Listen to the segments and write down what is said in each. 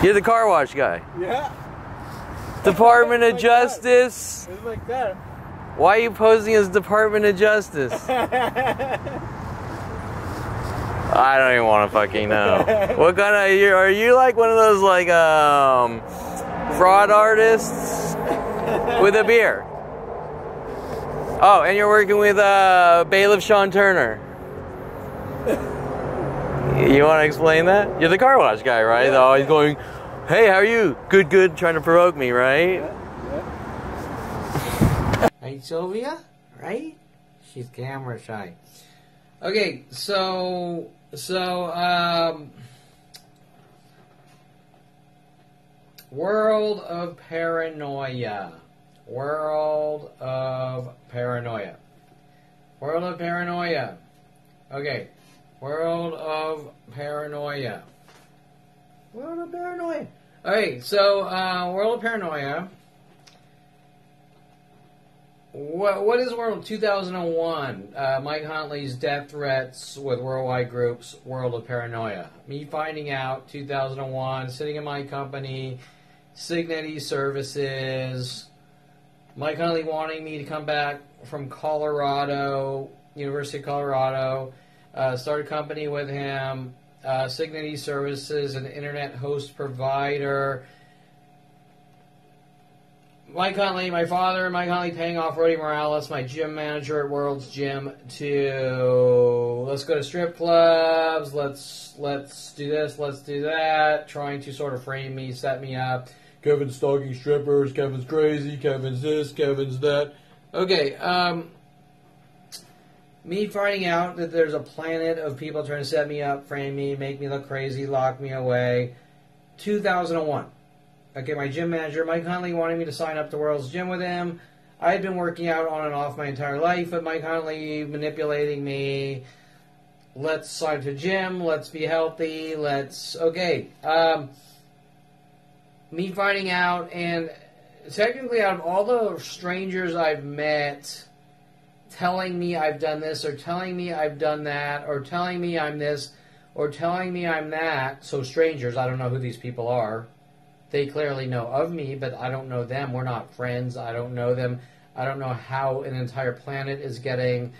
You're the car wash guy. Yeah. Department of Justice. It's like that. Why are you posing as Department of Justice? I don't even want to fucking know. What kind of are you like one of those like fraud artists with a beer? Oh, and you're working with bailiff Sean Turner. You want to explain that? You're the car wash guy, right? Yeah. Always going, hey, how are you? Good, good, trying to provoke me, right? Yeah. Right, Sylvia? Right? She's camera shy. Okay, so world of paranoia. World of paranoia. World of paranoia. Okay. World of paranoia. World of paranoia. Okay, so world of paranoia. What is World 2001? Mike Huntley's death threats with worldwide groups, World of Paranoia. Me finding out 2001, sitting in my company, Signity Services. Mike Huntley wanting me to come back from Colorado, University of Colorado, start a company with him. Signity Services, an internet host provider. Mike Huntley, my father, Mike Huntley paying off Rody Morales, my gym manager at World's Gym, to let's go to strip clubs, let's do this, let's do that, trying to sort of frame me, set me up. Kevin's stalking strippers, Kevin's crazy, Kevin's this, Kevin's that. Okay, me finding out that there's a planet of people trying to set me up, frame me, make me look crazy, lock me away. 2001. Okay, my gym manager, Mike Huntley, wanted me to sign up to World's Gym with him. I had been working out on and off my entire life, but Mike Huntley manipulating me. Let's sign to gym. Let's be healthy. Okay. Me finding out, and technically out of all the strangers I've met telling me I've done this, or telling me I've done that, or telling me I'm this, or telling me I'm that, so strangers, I don't know who these people are. They clearly know of me, but I don't know them. We're not friends. I don't know them. I don't know how an entire planet is getting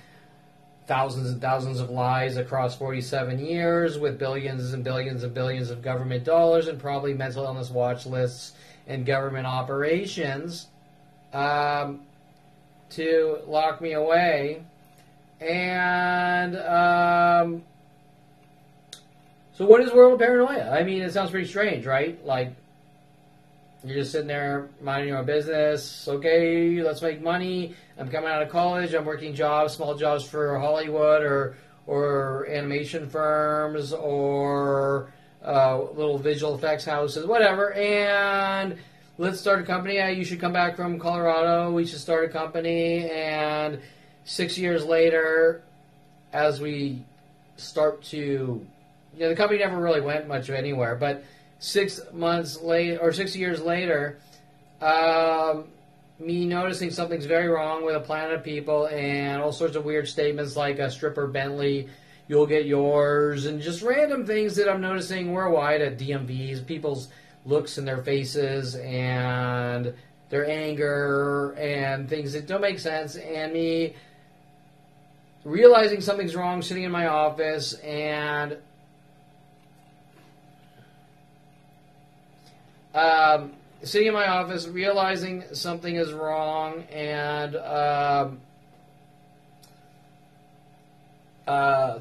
thousands and thousands of lies across 47 years with billions and billions and billions of government dollars and probably mental illness watch lists and government operations to lock me away. And so what is world of paranoia? I mean, it sounds pretty strange, right? Like, you're just sitting there minding your own business. Okay, let's make money. I'm coming out of college. I'm working jobs, small jobs for Hollywood or animation firms or little visual effects houses, whatever. And let's start a company. You should come back from Colorado. We should start a company. And 6 years later, as we start to, the company never really went much of anywhere, but 6 months later, or 6 years later, me noticing something's very wrong with a planet of people and all sorts of weird statements like a stripper Bentley, you'll get yours, and just random things that I'm noticing worldwide at DMVs, people's looks in their faces and their anger and things that don't make sense, and me realizing something's wrong sitting in my office and sitting in my office, realizing something is wrong, and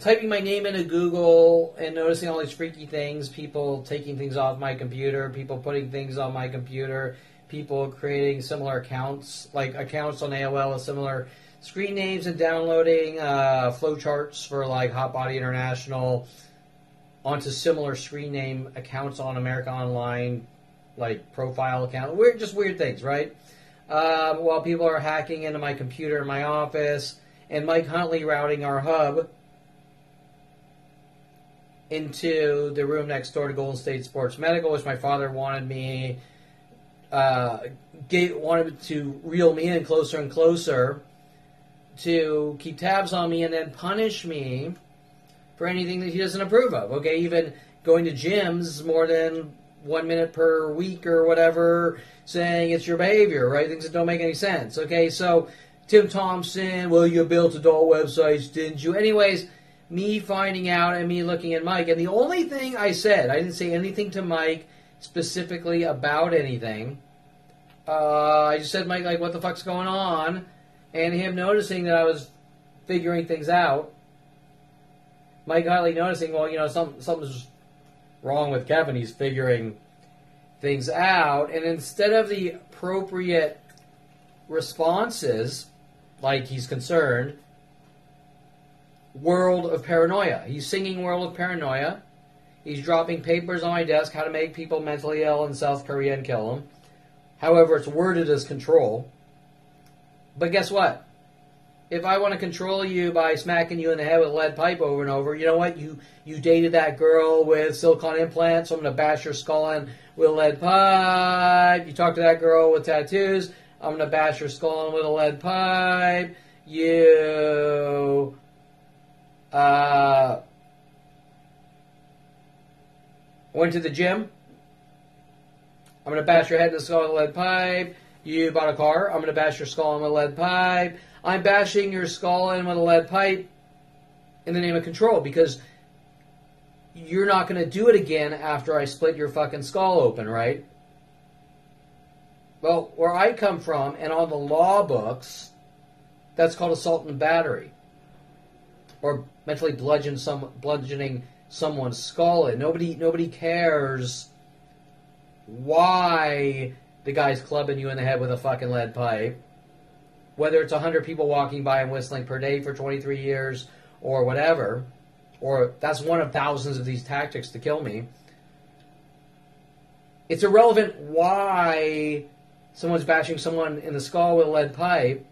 typing my name into Google and noticing all these freaky things, people taking things off my computer, people putting things on my computer, people creating similar accounts, like accounts on AOL with similar screen names and downloading flowcharts for like Hot Body International onto similar screen name accounts on America Online, like profile account, just weird things, right? While people are hacking into my computer in my office, and Mike Huntley routing our hub into the room next door to Golden State Sports Medical, which my father wanted me, wanted to reel me in closer and closer to keep tabs on me and then punish me for anything that he doesn't approve of. Okay, even going to gyms more than 1 minute per week or whatever, saying it's your behavior, right? Things that don't make any sense. Okay, so Tim Thompson, well, you built adult websites, didn't you? Anyways, me finding out and me looking at Mike, and the only thing I said, I didn't say anything to Mike specifically about anything. I just said, Mike, like, what the fuck's going on? And him noticing that I was figuring things out. Mike highly noticing, well, you know, something's wrong with Kevin. He's figuring things out. And instead of the appropriate responses, like he's concerned, World of Paranoia. He's singing World of Paranoia. He's dropping papers on my desk, how to make people mentally ill in South Korea and kill them. However, it's worded as control. But guess what? If I want to control you by smacking you in the head with a lead pipe over and over, you know what? You dated that girl with silicone implants, so I'm going to bash your skull in with a lead pipe. You talked to that girl with tattoos, I'm going to bash your skull in with a lead pipe. You went to the gym, I'm going to bash your head in the skull with a lead pipe. You bought a car, I'm going to bash your skull in with a lead pipe. I'm bashing your skull in with a lead pipe in the name of control, because you're not going to do it again after I split your fucking skull open, right? Well, where I come from, and on the law books, that's called assault and battery. Or mentally bludgeoning someone's skull in. Nobody cares why the guy's clubbing you in the head with a fucking lead pipe. Whether it's 100 people walking by and whistling per day for 23 years or whatever, or that's one of thousands of these tactics to kill me. It's irrelevant why someone's bashing someone in the skull with a lead pipe.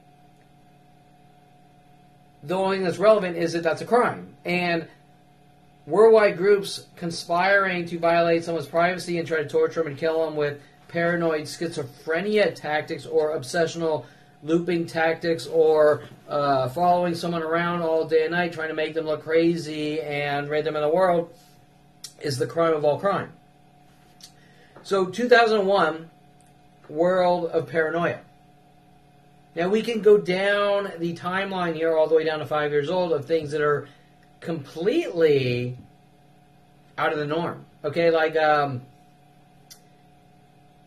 The only thing that's relevant is that that's a crime. And worldwide groups conspiring to violate someone's privacy and try to torture them and kill them with paranoid schizophrenia tactics or obsessional looping tactics, or following someone around all day and night trying to make them look crazy and rid them of the world, is the crime of all crime. So 2001, World of Paranoia. Now we can go down the timeline here all the way down to 5 years old of things that are completely out of the norm. Okay, like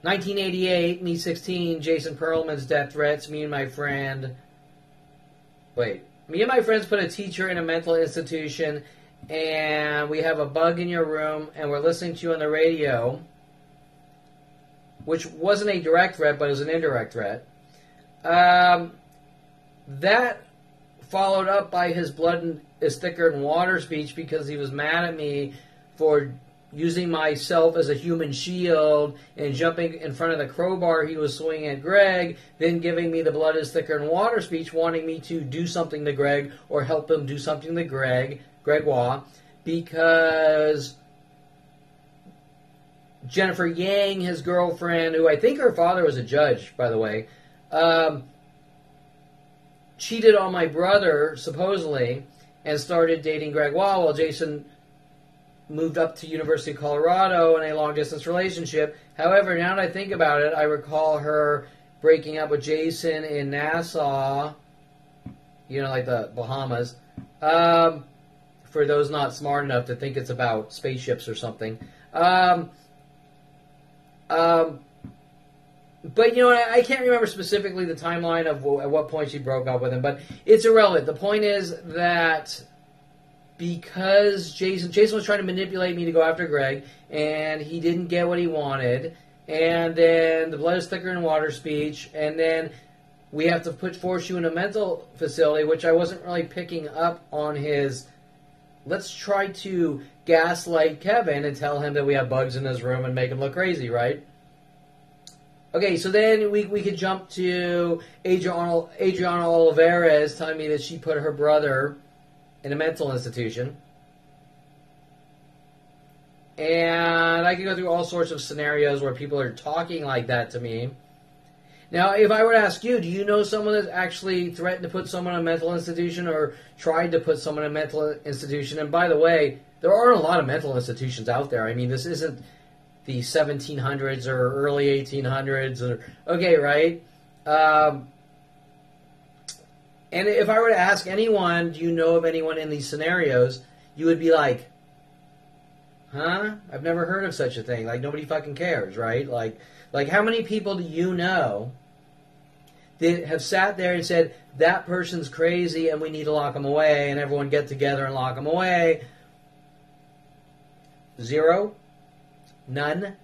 1988, me 16, Jason Perlman's death threats. Me and my friends put a teacher in a mental institution, and we have a bug in your room, and we're listening to you on the radio, which wasn't a direct threat, but it was an indirect threat. That followed up by his blood is thicker than water speech, because he was mad at me for using myself as a human shield and jumping in front of the crowbar he was swinging at Greg, then giving me the blood is thicker than water speech, wanting me to do something to Greg or help him do something to Gregoire, because Jennifer Yang, his girlfriend, who I think her father was a judge, by the way, cheated on my brother, supposedly, and started dating Gregoire while Jason moved up to University of Colorado in a long-distance relationship. However, now that I think about it, I recall her breaking up with Jason in Nassau, you know, like the Bahamas, for those not smart enough to think it's about spaceships or something. But, you know, I can't remember specifically the timeline of at what point she broke up with him, but it's irrelevant. The point is that because Jason was trying to manipulate me to go after Greg, and he didn't get what he wanted, and then the blood is thicker than water speech, and then we have to force you in a mental facility, which I wasn't really picking up on his, let's try to gaslight Kevin and tell him that we have bugs in his room and make him look crazy, right? Okay, so then we could jump to Adriana Olivares telling me that she put her brother in a mental institution. And I could go through all sorts of scenarios where people are talking like that to me. Now, if I were to ask you, do you know someone that's actually threatened to put someone in a mental institution or tried to put someone in a mental institution? And by the way, there aren't a lot of mental institutions out there. I mean, this isn't the 1700s or early 1800s. Or, okay, right? And if I were to ask anyone, do you know of anyone in these scenarios, you would be like, huh? I've never heard of such a thing. Like, nobody fucking cares, right? Like how many people do you know that have sat there and said, that person's crazy and we need to lock them away, and everyone get together and lock them away? Zero? None?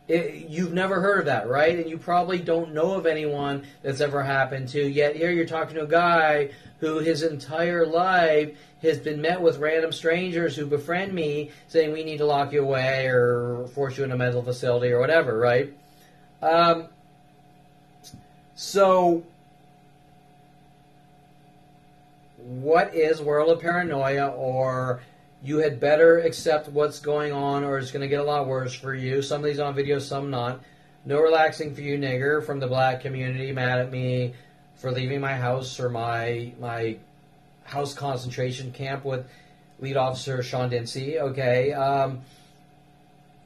You've never heard of that, right? And you probably don't know of anyone that's ever happened to, yet here you're talking to a guy who his entire life has been met with random strangers who befriend me saying we need to lock you away or force you in a mental facility or whatever, right? So, what is world of paranoia, or you had better accept what's going on or it's going to get a lot worse for you? Some of these on video, some not. No relaxing for you, nigger, from the black community, mad at me for leaving my house or my house concentration camp with lead officer Sean Dinsey, okay?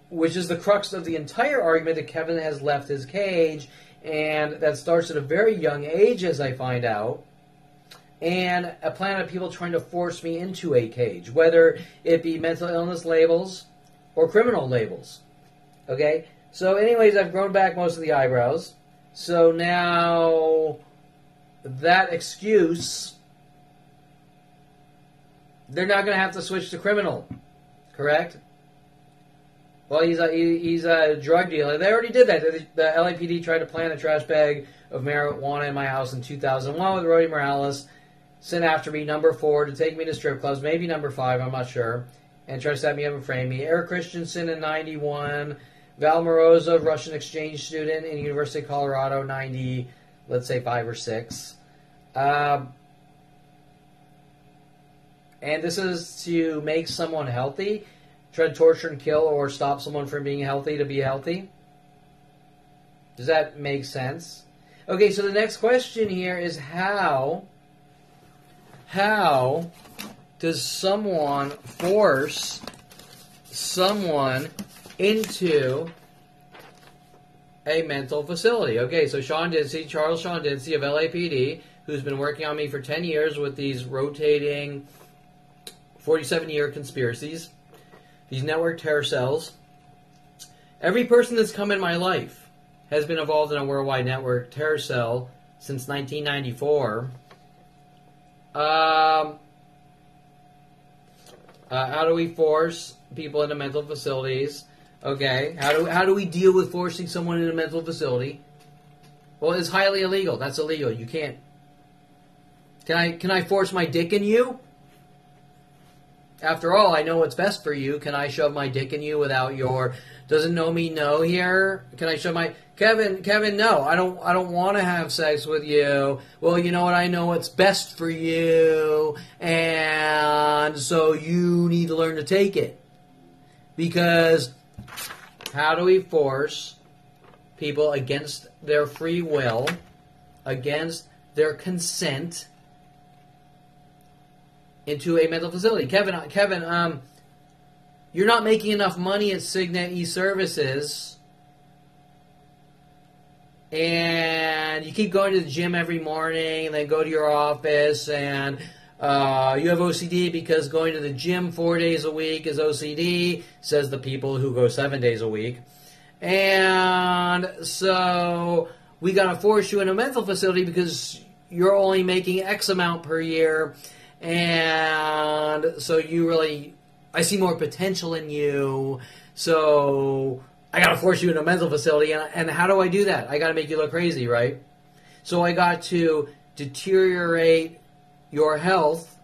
Which is the crux of the entire argument that Kevin has left his cage, and that starts at a very young age, as I find out. And a plan of people trying to force me into a cage, whether it be mental illness labels or criminal labels. Okay? So anyways, I've grown back most of the eyebrows. So now that excuse, they're not going to have to switch to criminal. Correct? Well, he's a drug dealer. They already did that. The LAPD tried to plant a trash bag of marijuana in my house in 2001 with Roddy Morales. Sent after me, number 4, to take me to strip clubs, maybe number 5, I'm not sure, and try to set me up and frame me. Eric Christensen in 91, Val Moroza, Russian exchange student in University of Colorado, 90, let's say 5 or 6. And this is to make someone healthy, try to torture and kill or stop someone from being healthy to be healthy. Does that make sense? Okay, so the next question here is how does someone force someone into a mental facility? Okay, so Charles Sean Dinsey of LAPD, who's been working on me for 10 years with these rotating 47-year conspiracies, these network terror cells. Every person that's come in my life has been involved in a worldwide network terror cell since 1994. How do we force people into mental facilities? Okay, how do we deal with forcing someone into a mental facility? Well, it's highly illegal. That's illegal. You can't. Can I force my dick in you? After all, I know what's best for you. Can I shove my dick in you without your doesn't know me know here? Can I shove my Kevin, no. I don't want to have sex with you. Well, you know what? I know what's best for you, and so you need to learn to take it. Because how do we force people against their free will, against their consent, into a mental facility? Kevin, you're not making enough money at Signet eServices, and you keep going to the gym every morning, and then go to your office, and you have OCD because going to the gym 4 days a week is OCD, says the people who go 7 days a week. And so we got to force you in a mental facility because you're only making X amount per year, and so I see more potential in you, so I got to force you in a mental facility. And how do I do that? I got to make you look crazy, right? So I got to deteriorate your health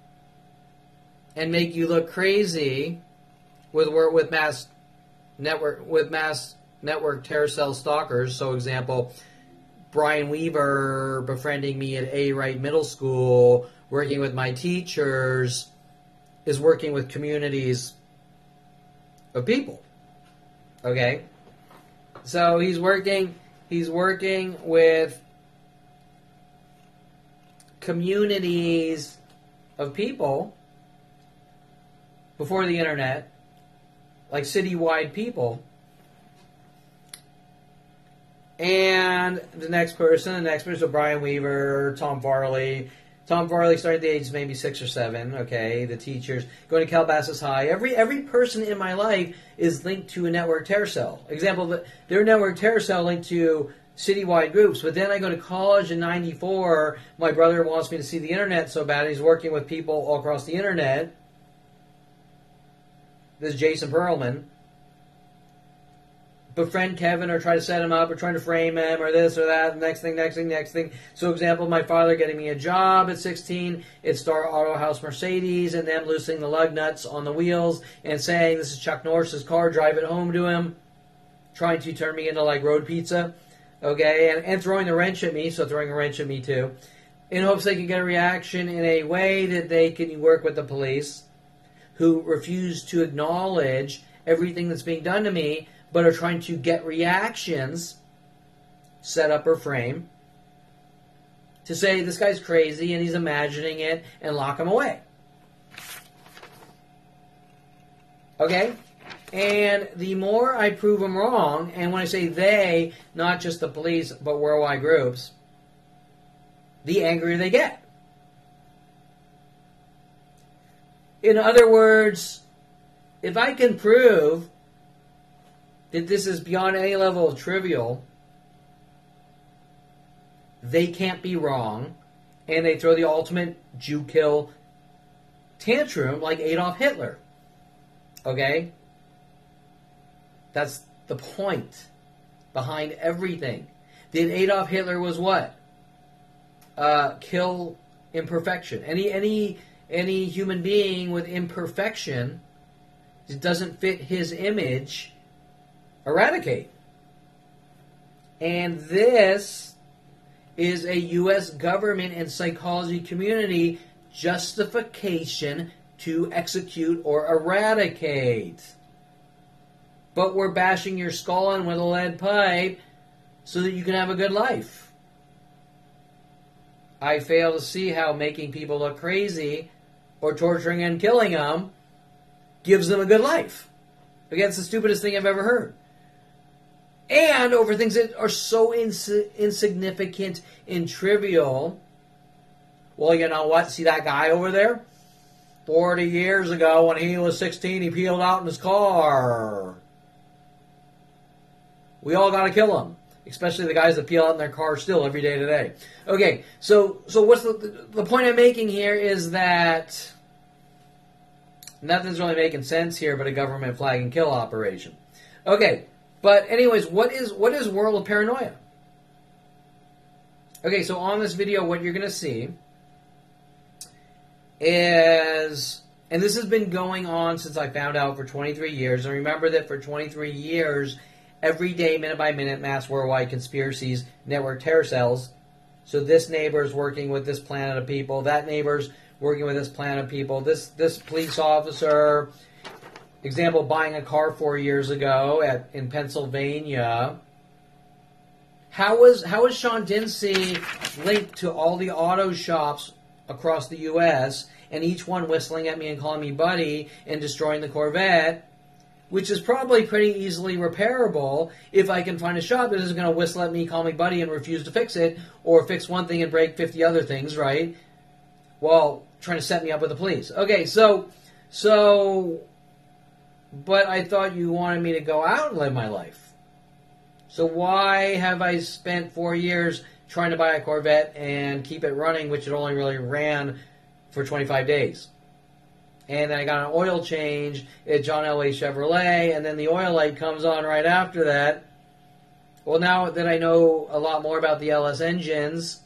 and make you look crazy with mass network terror cell stalkers. So, example, Brian Weaver befriending me at A. Wright Middle School, working with my teachers, is working with communities of people. Okay? So he's working with communities of people before the internet, like citywide people. And the next person, so Brian Weaver, Tom Farley. Tom Farley started at the age of maybe 6 or 7, okay? The teachers, going to Calabasas High. Every person in my life is linked to a network terror cell. Example, their network terror cell linked to citywide groups. But then I go to college in 94. My brother wants me to see the internet so bad. He's working with people all across the internet. This is Jason Perlman. Befriend Kevin or try to set him up or trying to frame him or this or that. Next thing. So example, my father getting me a job at 16. It's Star Auto House Mercedes and them loosening the lug nuts on the wheels and saying this is Chuck Norris's car, drive it home to him. Trying to turn me into like road pizza. Okay, and throwing the wrench at me, so throwing a wrench at me too. In hopes they can get a reaction in a way that they can work with the police who refuse to acknowledge everything that's being done to me, but are trying to get reactions, set up or frame, to say this guy's crazy and he's imagining it and lock him away. Okay? And the more I prove them wrong, and when I say they, not just the police, but worldwide groups, the angrier they get. In other words, if I can prove that this is beyond any level of trivial, they can't be wrong, and they throw the ultimate Jew kill tantrum like Adolf Hitler. Okay? That's the point behind everything. Then Adolf Hitler was what? Kill imperfection. Any human being with imperfection that doesn't fit his image, eradicate. And this is a U.S. government and psychology community justification to execute or eradicate. But we're bashing your skull in with a lead pipe so that you can have a good life. I fail to see how making people look crazy or torturing and killing them gives them a good life. Again, it's the stupidest thing I've ever heard. And over things that are so insignificant and trivial. Well, you know what? See that guy over there? 40 years ago when he was 16, he peeled out in his car. We all got to kill him. Especially the guys that peel out in their cars still every day today. Okay, so what's the point I'm making here is that nothing's really making sense here but a government flag and kill operation. Okay, but anyways, what is World of Paranoia? Okay, so on this video, what you're going to see is, and this has been going on since I found out for 23 years, and remember that for 23 years, every day, minute by minute, mass worldwide conspiracies, network terror cells. So this neighbor's working with this planet of people, that neighbor's working with this planet of people, this police officer, example, buying a car 4 years ago in Pennsylvania. How was Sean Dinsey linked to all the auto shops across the U.S., and each one whistling at me and calling me buddy and destroying the Corvette, which is probably pretty easily repairable if I can find a shop that isn't going to whistle at me, call me buddy, and refuse to fix it, or fix one thing and break 50 other things, right? While trying to set me up with the police. Okay, so, but I thought you wanted me to go out and live my life. So why have I spent 4 years trying to buy a Corvette and keep it running, which it only really ran for 25 days? And then I got an oil change at John Elway Chevrolet, and then the oil light comes on right after that. Well, now that I know a lot more about the LS engines,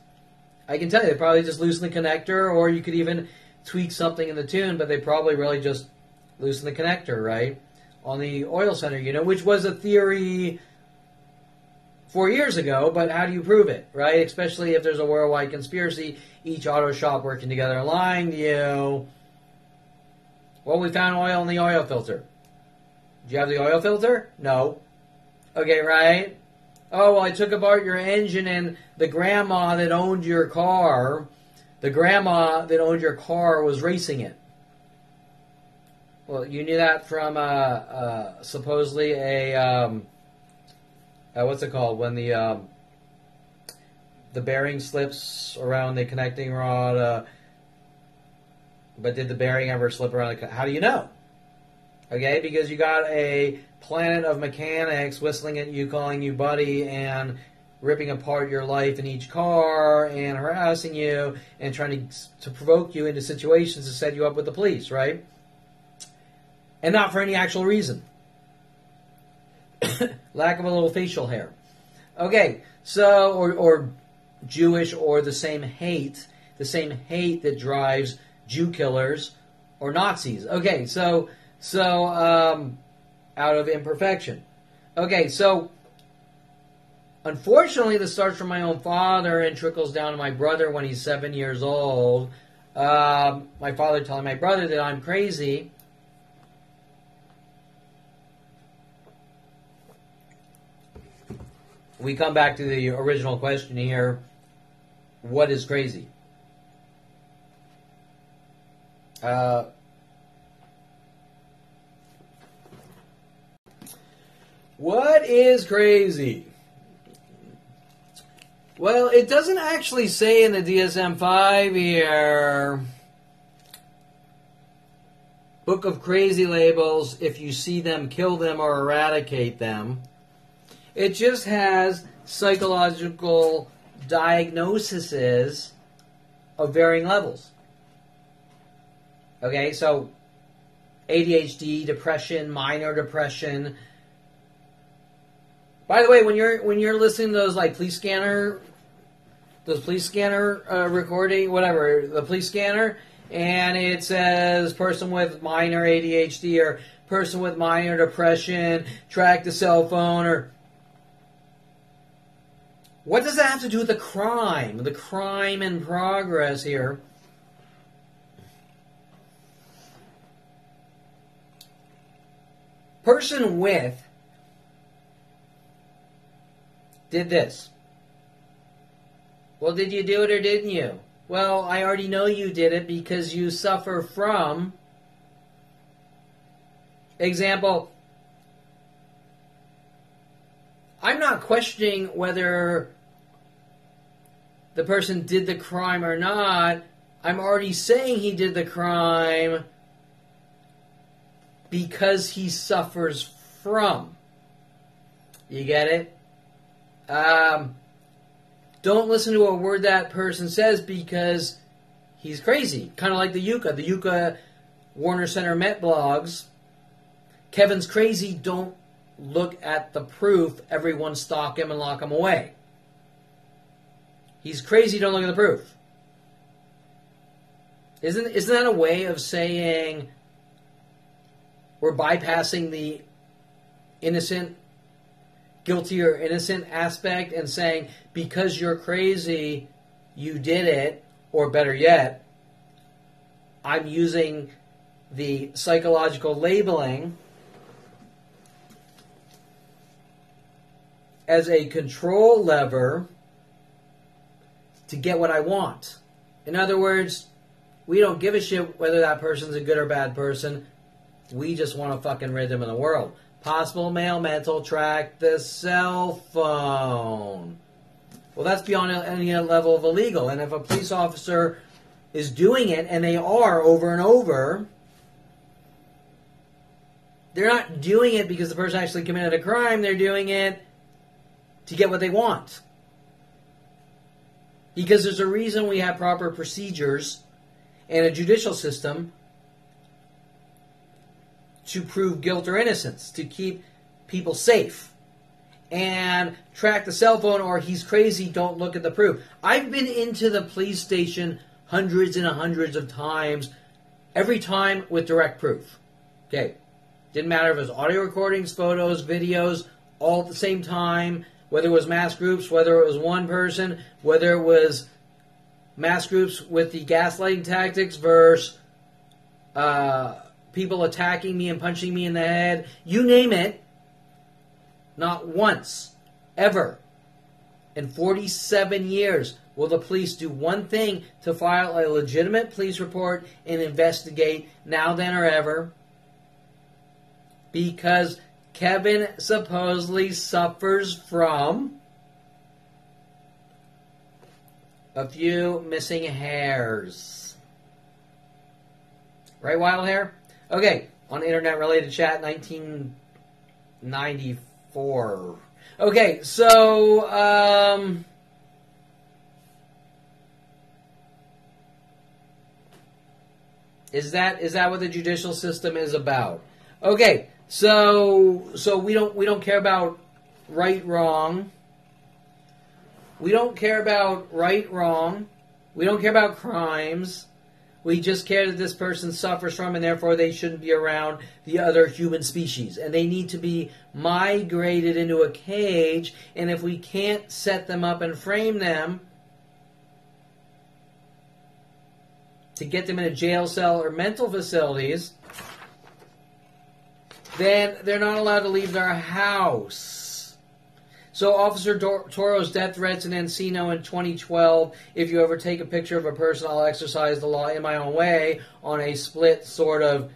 I can tell you they probably just loosen the connector, or you could even tweak something in the tune, but they probably really just loosen the connector, right? On the oil center unit, which was a theory 4 years ago, but how do you prove it, right? Especially if there's a worldwide conspiracy, each auto shop working together and lying to you. Well, we found oil in the oil filter. Do you have the oil filter? No. Okay, right? Oh, well, I took apart your engine and the grandma that owned your car was racing it. Well, you knew that from supposedly a what's it called when the bearing slips around the connecting rod. But did the bearing ever slip around? How do you know? Okay, because you got a planet of mechanics whistling at you, calling you buddy, and ripping apart your life in each car, and harassing you, and trying to provoke you into situations to set you up with the police, right? And not for any actual reason. Lack of a little facial hair. Okay, so, or Jewish, or the same hate that drives Jew killers or Nazis. Okay, so out of imperfection. Okay, so unfortunately, this starts from my own father and trickles down to my brother when he's 7 years old. My father telling my brother that I'm crazy. We come back to the original question here. What is crazy? What is crazy? Well, it doesn't actually say in the DSM-5 here, Book of Crazy Labels, if you see them, kill them or eradicate them. It just has psychological diagnoses of varying levels. Okay, so ADHD, depression, minor depression. By the way, when you're listening to those like police scanner recording, whatever, the police scanner, and it says person with minor ADHD or person with minor depression, track the cell phone, or what does that have to do with the crime? The crime in progress here. Person with did this. Well, did you do it or didn't you? Well, I already know you did it because you suffer from. Example, I'm not questioning whether the person did the crime or not. I'm already saying he did the crime because he suffers from. You get it? Don't listen to a word that person says because he's crazy. Kind of like the Yucca Warner Center Met blogs. Kevin's crazy, don't look at the proof. Everyone stalk him and lock him away. He's crazy, don't look at the proof. Isn't that a way of saying we're bypassing the innocent, guilty or innocent aspect and saying because you're crazy, you did it, or better yet, I'm using the psychological labeling as a control lever to get what I want. In other words, we don't give a shit whether that person's a good or bad person. We just want to fucking rid them of the world. Possible male mental, track the cell phone. Well, that's beyond any level of illegal. And if a police officer is doing it, and they are over and over, they're not doing it because the person actually committed a crime. They're doing it to get what they want. Because there's a reason we have proper procedures and a judicial system to prove guilt or innocence, to keep people safe. And track the cell phone or he's crazy, don't look at the proof. I've been into the police station hundreds and hundreds of times, every time with direct proof. Okay. Didn't matter if it was audio recordings, photos, videos, all at the same time, whether it was mass groups, whether it was one person, whether it was mass groups with the gaslighting tactics versus people attacking me and punching me in the head, you name it. Not once, ever, in 47 years, will the police do one thing to file a legitimate police report and investigate now, then, or ever. because Kevin supposedly suffers from a few missing hairs. Right, Wild Hair? Okay, on internet-related chat, 1994. Okay, so, Is that what the judicial system is about? Okay, so we don't care about right, wrong. We don't care about right, wrong. We don't care about crimes. We just care that this person suffers from, and therefore they shouldn't be around the other human species. And they need to be migrated into a cage, and if we can't set them up and frame them to get them in a jail cell or mental facilities, then they're not allowed to leave their house. So Officer Toro's death threats in Encino in 2012, if you ever take a picture of a person, I'll exercise the law in my own way, on a split sort of,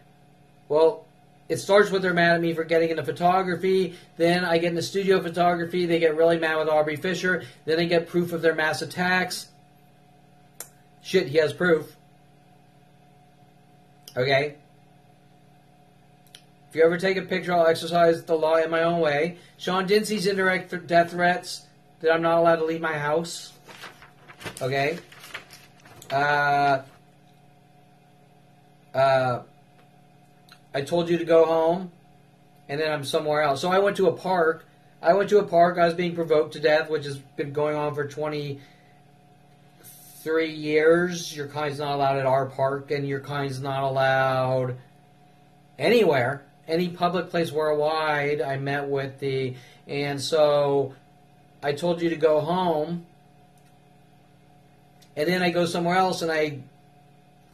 well, it starts with they're mad at me for getting into photography, then I get into studio photography, they get really mad with Aubrey Fisher, then they get proof of their mass attacks. Shit, he has proof. Okay? If you ever take a picture, I'll exercise the law in my own way. Sean Dinsey's indirect death threats that I'm not allowed to leave my house. Okay? I told you to go home, and then I'm somewhere else. So I went to a park. I was being provoked to death, which has been going on for 23 years. Your kind's not allowed at our park, and your kind's not allowed anywhere. Any public place worldwide. I met with and so I told you to go home, and then I go somewhere else, and I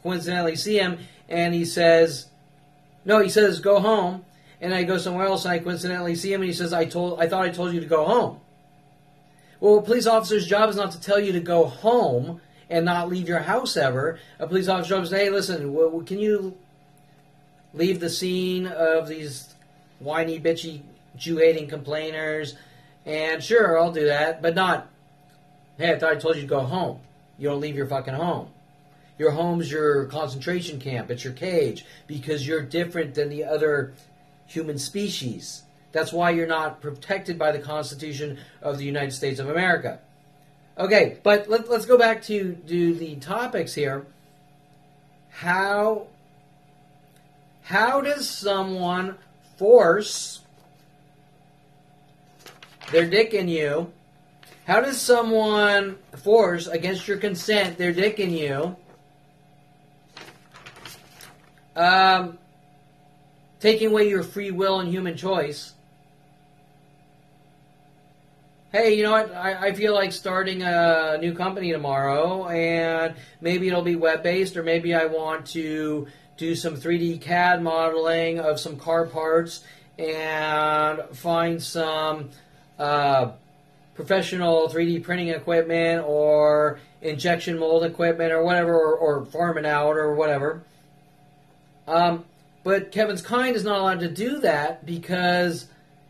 coincidentally see him, and he says, go home, and I go somewhere else, and I coincidentally see him, and he says, I thought I told you to go home. Well, a police officer's job is not to tell you to go home and not leave your house ever. A police officer's job is to say, hey, listen, can you leave the scene of these whiny, bitchy, Jew-hating complainers? And sure, I'll do that, but not, hey, I thought I told you to go home. You don't leave your fucking home. Your home's your concentration camp. It's your cage, because you're different than the other human species. That's why you're not protected by the Constitution of the United States of America. Okay, but let's go back to the topics here. How does someone force their dick in you? How does someone force, against your consent, their dick in you? Taking away your free will and human choice. Hey, you know what? I feel like starting a new company tomorrow, and maybe it'll be web-based, or maybe I want to do some 3D CAD modeling of some car parts and find some professional 3D printing equipment or injection mold equipment or whatever, or farm it out or whatever. But Kevin's kind is not allowed to do that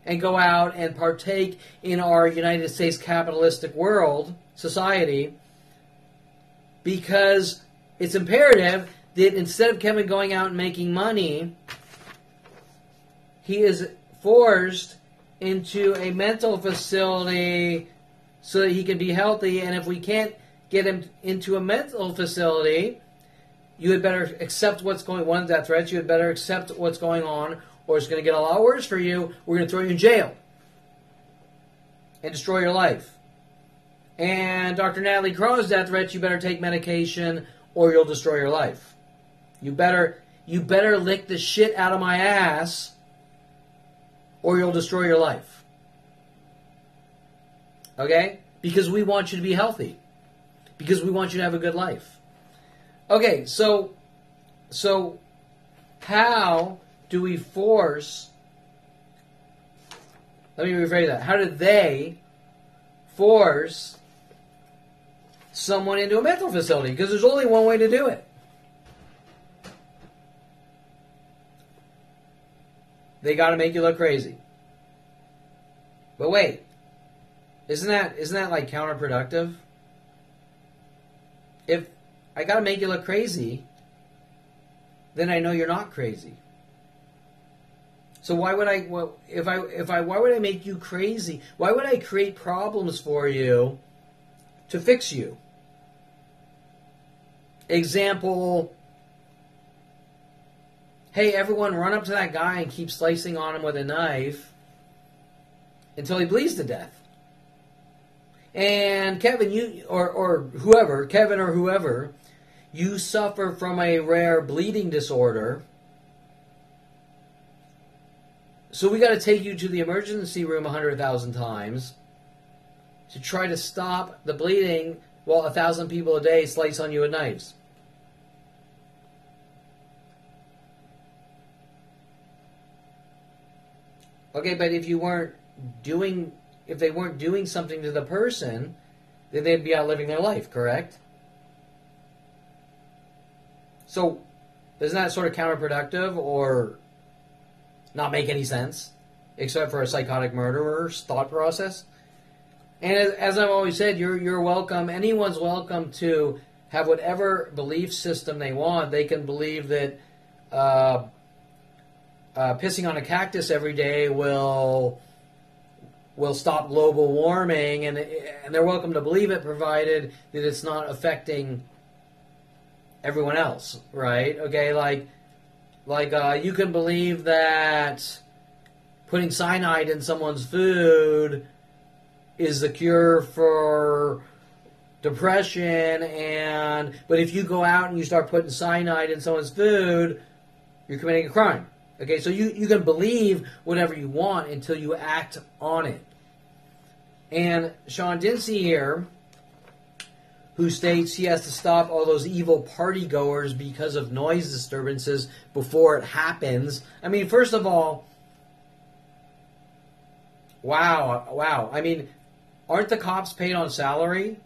and go out and partake in our United States capitalistic world, society, because it's imperative that instead of Kevin going out and making money, he is forced into a mental facility so that he can be healthy. And if we can't get him into a mental facility, you had better accept what's going on. One of the death threats, you had better accept what's going on, or it's going to get a lot worse for you. We're going to throw you in jail and destroy your life. And Dr. Natalie Crow's death threats, you better take medication or you'll destroy your life. You better lick the shit out of my ass or you'll destroy your life. Okay? Because we want you to be healthy. Because we want you to have a good life. Okay, so how do we force, let me rephrase that, how do they force someone into a mental facility? Because there's only one way to do it. they got to make you look crazy. But wait, isn't that like counterproductive? If I got to make you look crazy, then I know you're not crazy. So why would why would I make you crazy? Why would I create problems for you to fix you? Example, hey, everyone run up to that guy and keep slicing on him with a knife until he bleeds to death. And Kevin, Kevin or whoever, you suffer from a rare bleeding disorder. So we got to take you to the emergency room 100,000 times to try to stop the bleeding while 1,000 people a day slice on you with knives. Okay, but if they weren't doing something to the person, then they'd be out living their life, correct? So, isn't that sort of counterproductive or not make any sense, except for a psychotic murderer's thought process? And as I've always said, you're welcome. Anyone's welcome to have whatever belief system they want. They can believe that pissing on a cactus every day will stop global warming, and they're welcome to believe it, provided that it's not affecting everyone else, right? Okay, like you can believe that putting cyanide in someone's food is the cure for depression, but if you go out and you start putting cyanide in someone's food, you're committing a crime. Okay, so you can believe whatever you want until you act on it. And Sean Dinsey here, who states he has to stop all those evil partygoers because of noise disturbances before it happens. I mean, first of all, wow. I mean, aren't the cops paid on salary?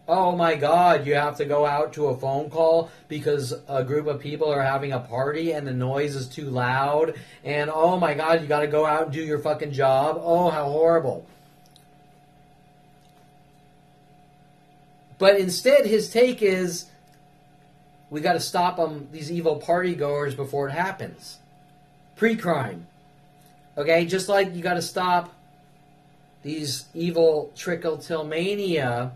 Oh my God, you have to go out to a phone call because a group of people are having a party and the noise is too loud. And oh my God, you got to go out and do your fucking job. Oh, how horrible. But instead, his take is, we got to stop them, these evil party goers, before it happens. Pre-crime. Okay, just like you got to stop these evil trichotillmania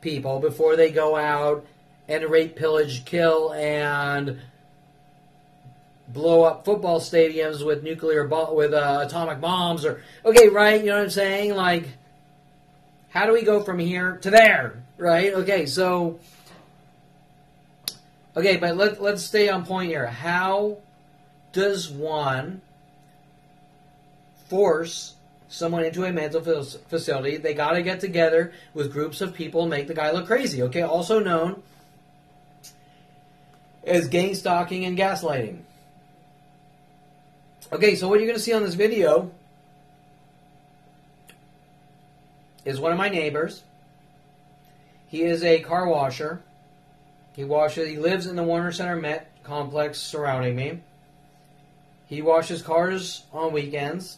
people before they go out and rape, pillage, kill, and blow up football stadiums with atomic bombs. Or okay, right? You know what I'm saying? Like, how do we go from here to there? Right? Okay, so but let's stay on point here. How does one force someone into a mental facility? They got to get together with groups of people and make the guy look crazy. Okay, also known as gang stalking and gaslighting. Okay, so what you're going to see on this video is one of my neighbors. He is a car washer. He lives in the Warner Center Met complex surrounding me. He washes cars on weekends.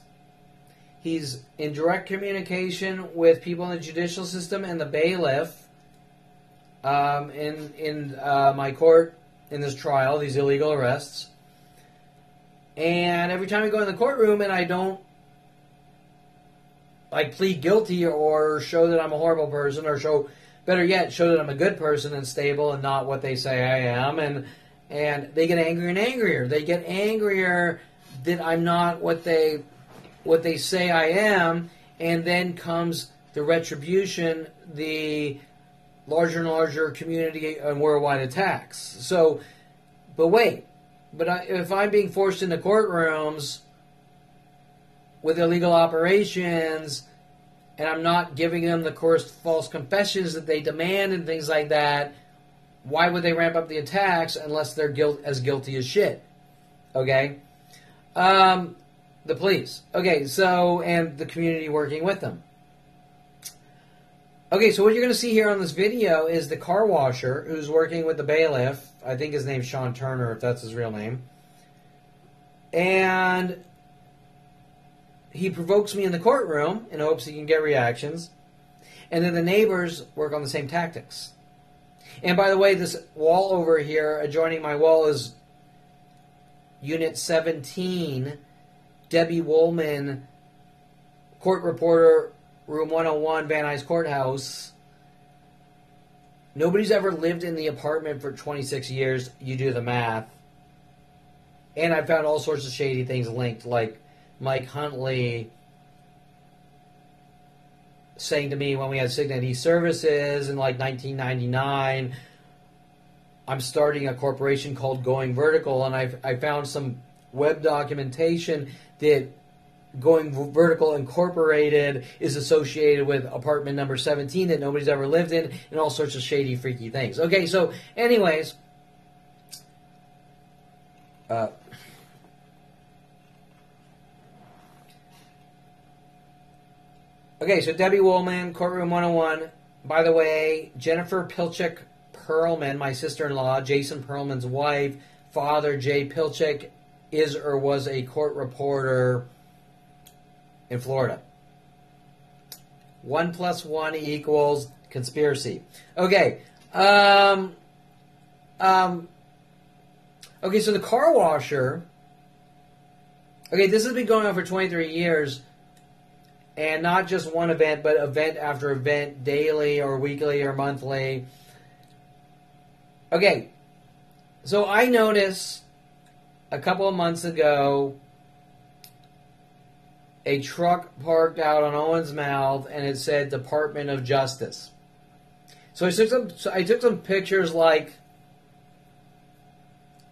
He's in direct communication with people in the judicial system and the bailiff in my court in this trial, these illegal arrests. And every time I go in the courtroom and I don't plead guilty or show that I'm a horrible person, or better yet, show that I'm a good person and stable and not what they say I am, and they get angrier and angrier. They get angrier that I'm not what they say I am, and then comes the retribution, the larger and larger community and worldwide attacks. So, if I'm being forced into courtrooms with illegal operations, and I'm not giving them the false confessions that they demand and things like that, why would they ramp up the attacks unless they're as guilty as shit? Okay? The police. Okay, so, and the community working with them. Okay, so what you're going to see here on this video is the car washer who's working with the bailiff. I think his name's Sean Turner, if that's his real name. And he provokes me in the courtroom in hopes he can get reactions. And then the neighbors work on the same tactics. And by the way, this wall over here, adjoining my wall, is Unit 17, Debbie Woolman, court reporter, room 101, Van Nuys Courthouse. Nobody's ever lived in the apartment for 26 years. You do the math. And I found all sorts of shady things linked, like Mike Huntley saying to me when we had Signet E-Services in like 1999, I'm starting a corporation called Going Vertical, and I found some web documentation that Going Vertical Incorporated is associated with apartment number 17 that nobody's ever lived in, and all sorts of shady, freaky things. Okay, so anyways, okay, so Debbie Woolman, courtroom 101. By the way, Jennifer Pilchick Perlman, my sister-in-law, Jason Perlman's wife, father Jay Pilchick, is or was a court reporter in Florida. 1 + 1 equals conspiracy. Okay. Okay, so the car washer. Okay, this has been going on for 23 years. And not just one event, but event after event, daily or weekly or monthly. Okay, so I noticed a couple of months ago a truck parked out on Owen's Mouth, and it said Department of Justice. So I took some pictures, like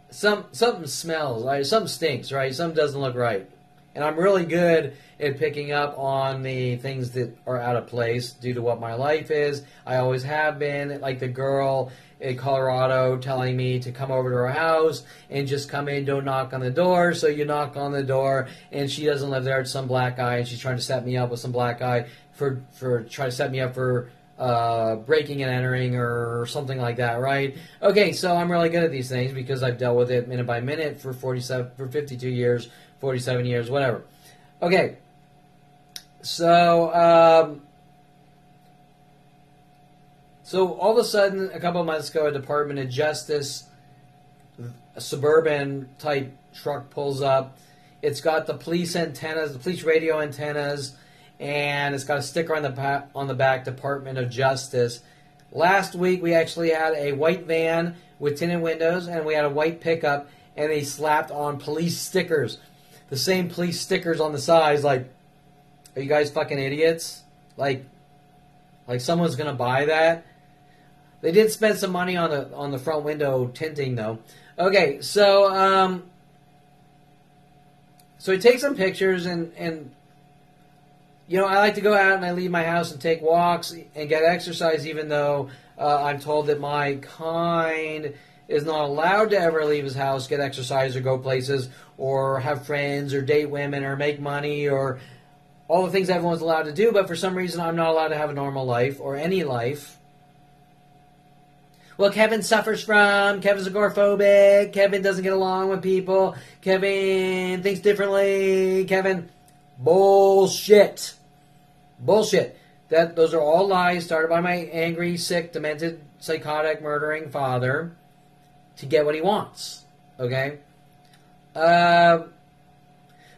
something smells, right? Something stinks, right? Something doesn't look right. And I'm really good at picking up on the things that are out of place due to what my life is. I always have been, like the girl in Colorado telling me to come over to her house and just come in, don't knock on the door. So you knock on the door, and she doesn't live there. It's some black guy, and she's trying to set me up with some black guy for trying to set me up for breaking and entering or something like that, right? Okay, so I'm really good at these things because I've dealt with it minute by minute for 52 years, 47 years, whatever. Okay, so so all of a sudden, a couple of months ago, a Department of Justice, a suburban type truck pulls up. It's got the police antennas, the police radio antennas, and it's got a sticker on the back, Department of Justice. Last week, we actually had a white van with tinted windows, and we had a white pickup, and they slapped on police stickers. The same police stickers on the sides, like, are you guys fucking idiots? Like someone's gonna buy that? They did spend some money on the front window tinting, though. Okay, so so I take some pictures, and you know, I like to go out and I leave my house and take walks and get exercise, even though I'm told that my kind is not allowed to ever leave his house, get exercise, or go places, or have friends, or date women, or make money, or all the things everyone's allowed to do. But for some reason, I'm not allowed to have a normal life, or any life. Well, Kevin suffers from, Kevin's agoraphobic, Kevin doesn't get along with people, Kevin thinks differently, Kevin... Bullshit. Bullshit. Those are all lies started by my angry, sick, demented, psychotic, murdering father to get what he wants. Okay? But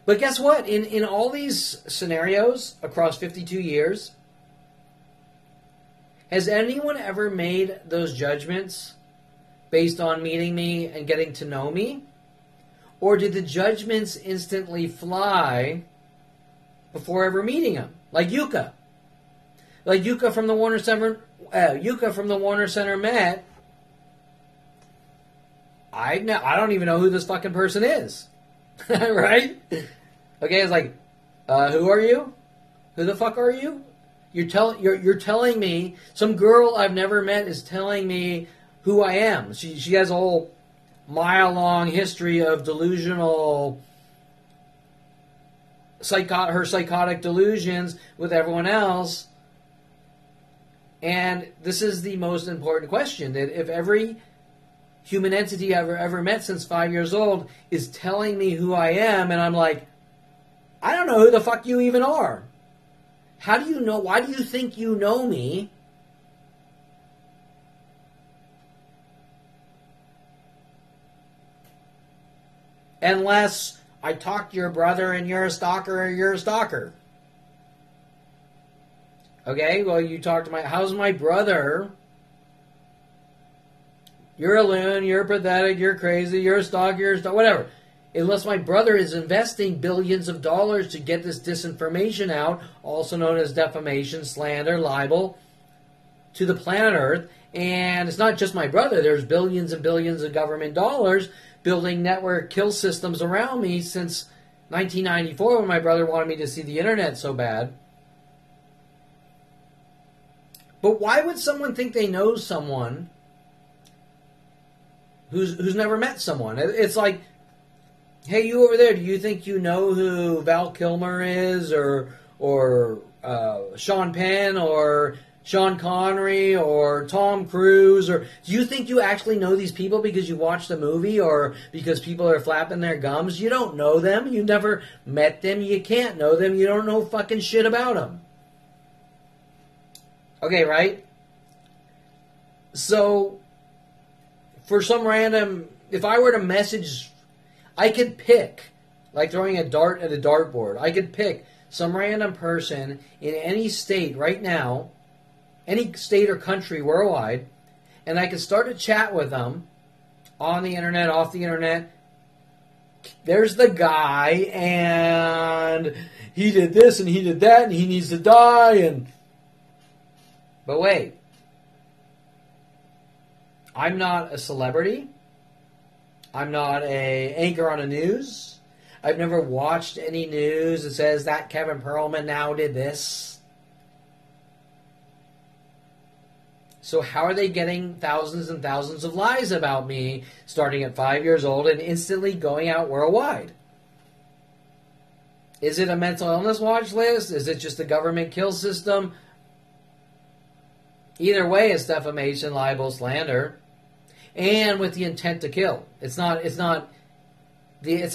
guess what? In all these scenarios across 52 years, has anyone ever made those judgments based on meeting me and getting to know me? Or did the judgments instantly fly before ever meeting him? Like Yuka. Like Yuka from the Warner Center. Yuka from the Warner Center met. I don't even know who this fucking person is. Right? Okay, it's like, who are you? Who the fuck are you? You're telling me, some girl I've never met is telling me who I am. She has a whole mile-long history of delusional, her psychotic delusions with everyone else. And this is the most important question, that if every human entity I've ever met since 5 years old is telling me who I am, and I'm like, I don't know who the fuck you even are. How do you know? Why do you think you know me? Unless I talk to your brother and you're a stalker or you're a stalker. Okay, well, you talk to how's my brother? You're a loon, you're pathetic, you're crazy, you're a stalker, whatever. Unless my brother is investing billions of dollars to get this disinformation out, also known as defamation, slander, libel, to the planet Earth. And it's not just my brother. There's billions and billions of government dollars building network kill systems around me since 1994 when my brother wanted me to see the internet so bad. But why would someone think they know someone who's never met someone? It's like, hey, you over there, do you think you know who Val Kilmer is, or Sean Penn, or Sean Connery, or Tom Cruise, or do you think you actually know these people because you watched a movie, or because people are flapping their gums? You don't know them. You never met them. You can't know them. You don't know fucking shit about them. Okay, right? So, for some random, if I were to message, I could pick, like throwing a dart at a dartboard, I could pick some random person in any state right now, any state or country worldwide, and I could start a chat with them on the internet, off the internet. There's the guy, and he did this, and he did that, and he needs to die, and... But wait. I'm not a celebrity. I'm not a anchor on a news. I've never watched any news that says that Kevin Perlman now did this. So how are they getting thousands and thousands of lies about me starting at 5 years old and instantly going out worldwide? Is it a mental illness watch list? Is it just a government kill system? Either way, it's defamation, libel, slander, and with the intent to kill. It's an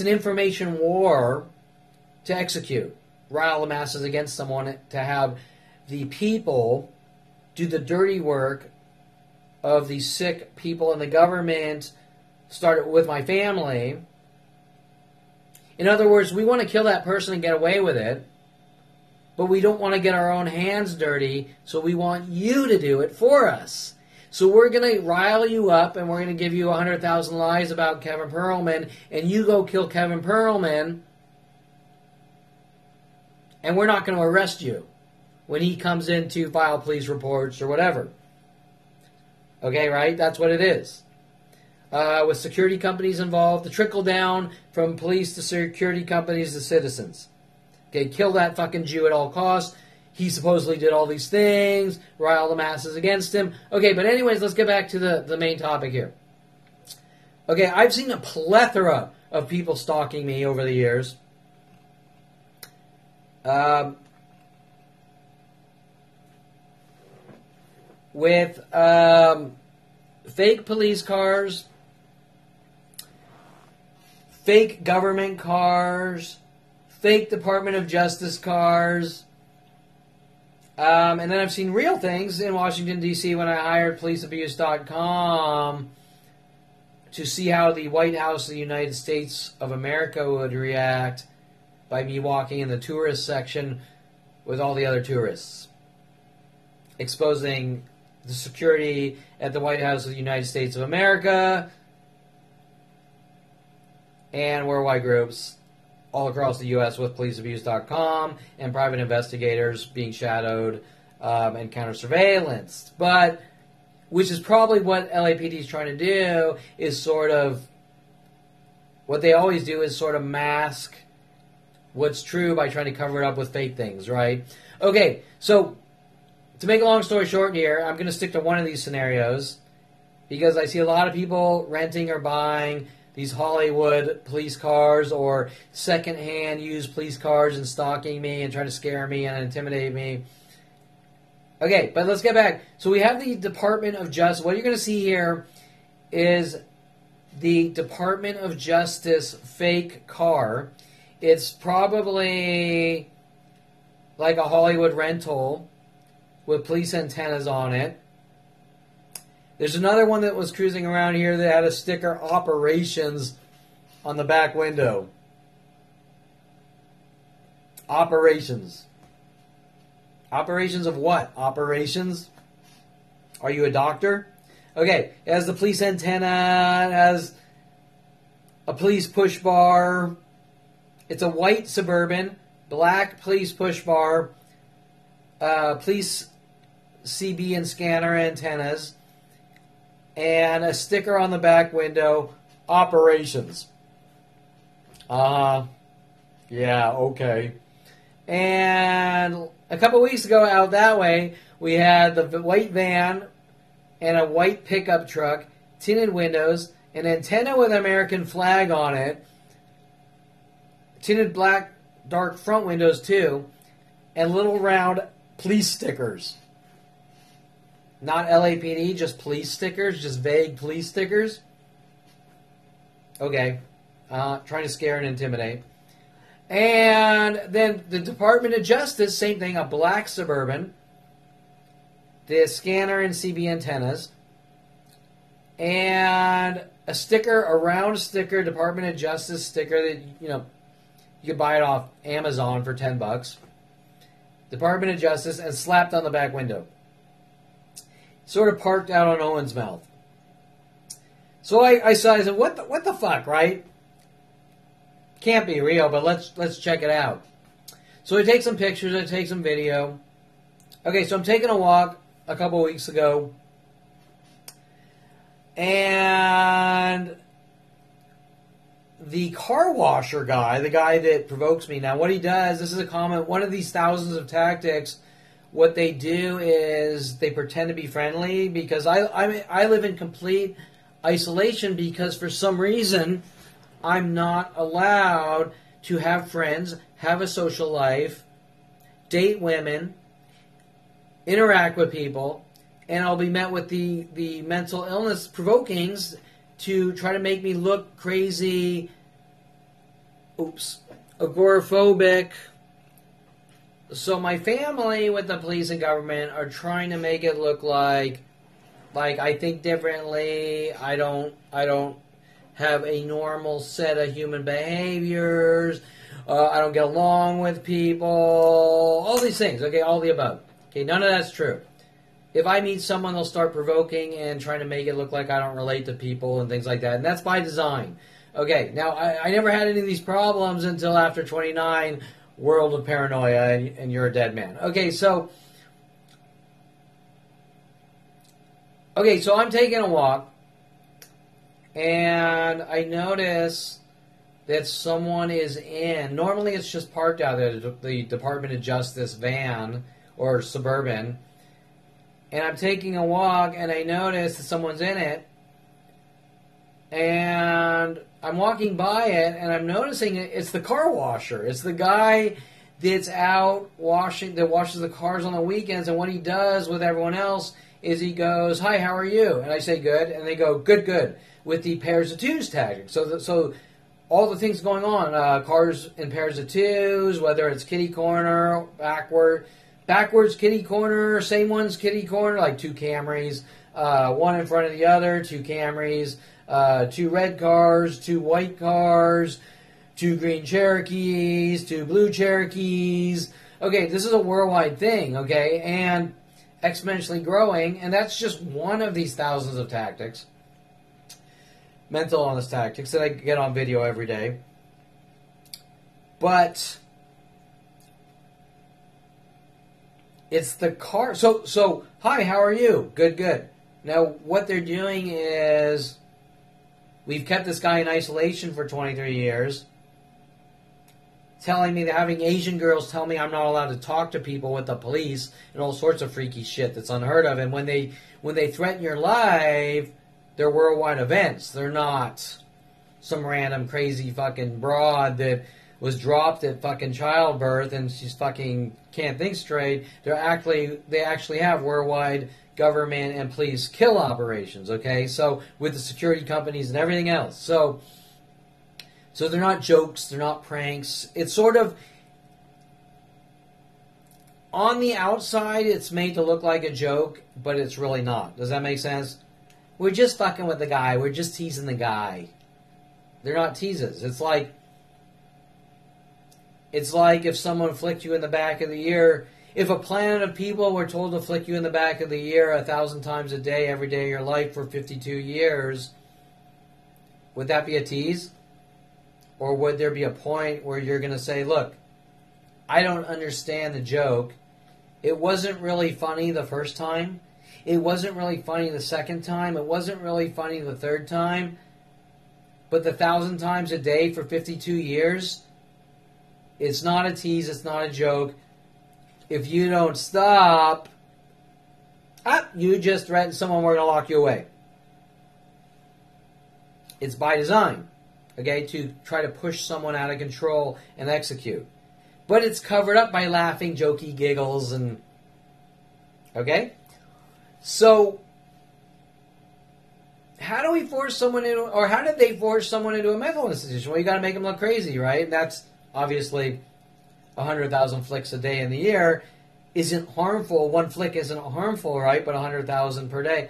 information war to execute, rile the masses against someone, to have the people do the dirty work of the sick people in the government, start with my family. In other words, we want to kill that person and get away with it, but we don't want to get our own hands dirty, so we want you to do it for us. So we're going to rile you up, and we're going to give you 100,000 lies about Kevin Perlman, and you go kill Kevin Perlman, and we're not going to arrest you when he comes in to file police reports or whatever. Okay, right? That's what it is. With security companies involved, the trickle down from police to security companies to citizens. Okay, kill that fucking Jew at all costs. He supposedly did all these things, rile the masses against him. Okay, but anyways, let's get back to the main topic here. Okay, I've seen a plethora of people stalking me over the years. With fake police cars, fake government cars, fake Department of Justice cars. And then I've seen real things in Washington, D.C. when I hired policeabuse.com to see how the White House of the United States of America would react by me walking in the tourist section with all the other tourists, exposing the security at the White House of the United States of America and worldwide groups all across the U.S. with policeabuse.com and private investigators being shadowed and counter-surveillance. But, which is probably what LAPD is trying to do, is sort of, what they always do is sort of mask what's true by trying to cover it up with fake things, right? Okay, so, to make a long story short here, I'm going to stick to one of these scenarios because I see a lot of people renting or buying these Hollywood police cars or second-hand used police cars and stalking me and trying to scare me and intimidate me. Okay, but let's get back. So we have the Department of Justice. What you're going to see here is the Department of Justice fake car. It's probably like a Hollywood rental with police antennas on it. There's another one that was cruising around here that had a sticker, Operations, on the back window. Operations. Operations of what? Operations? Are you a doctor? Okay, it has the police antenna, it has a police push bar. It's a white Suburban, black police push bar, police CB and scanner antennas, and a sticker on the back window, Operations. Yeah, okay. And a couple weeks ago out that way, we had the white van and a white pickup truck, tinted windows, an antenna with an American flag on it, tinted black dark front windows too, and little round police stickers. Not LAPD, just police stickers, just vague police stickers. Okay. Trying to scare and intimidate. And then the Department of Justice, same thing, a black Suburban, the scanner and CB antennas, and a sticker, a round sticker, Department of Justice sticker that, you know, you could buy it off Amazon for $10. Department of Justice, and slapped on the back window. Sort of parked out on Owen's Mouth. So I said, what the fuck, right? Can't be real, but let's check it out. So I take some pictures, I take some video. Okay, so I'm taking a walk a couple weeks ago, and the car washer guy, the guy that provokes me now, what he does, this is a comment, one of these thousands of tactics, what they do is they pretend to be friendly, because I live in complete isolation because for some reason I'm not allowed to have friends, have a social life, date women, interact with people, and I'll be met with the mental illness provokings to try to make me look crazy, agoraphobic. So my family with the police and government are trying to make it look like I think differently, I don't have a normal set of human behaviors, I don't get along with people, all these things, okay, all the above. Okay, none of that's true. If I meet someone, they'll start provoking and trying to make it look like I don't relate to people and things like that, and that's by design. Okay, now, I never had any of these problems until after 29, world of paranoia, and you're a dead man. Okay, so I'm taking a walk, and I notice that someone is in, normally it's just parked out there, the Department of Justice van or Suburban, and I'm taking a walk, and I notice that someone's in it, and I'm walking by it, and I'm noticing it's the car washer. It's the guy that's out washing, that washes the cars on the weekends, and what he does with everyone else is he goes, "Hi, how are you?" And I say, "Good," and they go, "Good, good," with the pairs of twos tactic. So all the things going on, cars in pairs of twos, whether it's kitty corner, backwards kitty corner, same one's kitty corner, like two Camrys, one in front of the other, two Camrys, two red cars, two white cars, two green Cherokees, two blue Cherokees. Okay, this is a worldwide thing, okay, and exponentially growing, and that's just one of these thousands of tactics, mental illness tactics, that I get on video every day. But it's the car. So, hi, how are you? Good, good. Now, what they're doing is, we've kept this guy in isolation for 23 years, telling me that having Asian girls tell me I'm not allowed to talk to people with the police and all sorts of freaky shit that's unheard of. And when they threaten your life, they're worldwide events. They're not some random crazy fucking broad that was dropped at fucking childbirth and she's fucking can't think straight. They actually have worldwide government and police kill operations, okay? So with the security companies and everything else. So they're not jokes, they're not pranks. It's sort of on the outside it's made to look like a joke, but it's really not. Does that make sense? We're just fucking with the guy. We're just teasing the guy. They're not teases. It's like if someone flicked you in the back of the ear. If a planet of people were told to flick you in the back of the ear 1,000 times a day, every day of your life for 52 years, would that be a tease? Or would there be a point where you're going to say, look, I don't understand the joke. It wasn't really funny the first time. It wasn't really funny the second time. It wasn't really funny the third time. But the 1,000 times a day for 52 years, it's not a tease, it's not a joke. If you don't stop, you just threatened someone, we're going to lock you away. It's by design, okay, to try to push someone out of control and execute. But it's covered up by laughing, jokey giggles, and... Okay? So, how do we force someone into... Or how did they force someone into a mental institution? Well, you got to make them look crazy, right? That's obviously 100,000 flicks a day in the year isn't harmful. One flick isn't harmful, right? But 100,000 per day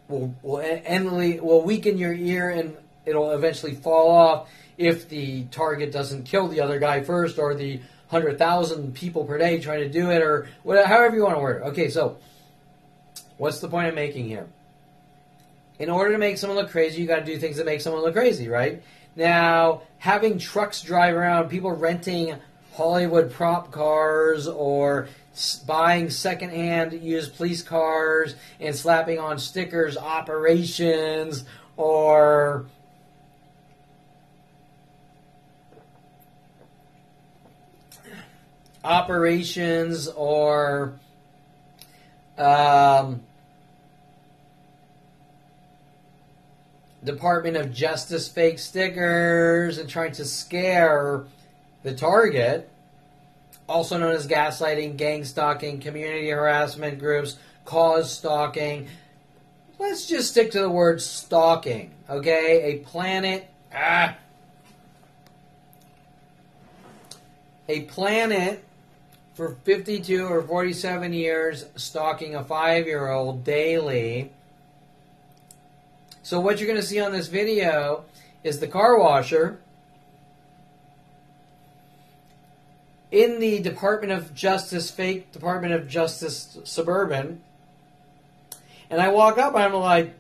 will weaken your ear and it'll eventually fall off if the target doesn't kill the other guy first, or the 100,000 people per day trying to do it, or whatever, however you want to word it. Okay, so what's the point I'm making here? In order to make someone look crazy, you got to do things that make someone look crazy, right? Now, having trucks drive around, people renting Hollywood prop cars or buying secondhand used police cars and slapping on stickers, operations, or Department of Justice fake stickers and trying to scare the target, also known as gaslighting, gang stalking, community harassment groups, cause stalking. Let's just stick to the word stalking, okay? A planet for 52 or 47 years stalking a 5-year-old daily. So what you're going to see on this video is the car washer in the Department of Justice, fake Department of Justice Suburban. And I walk up and I'm like,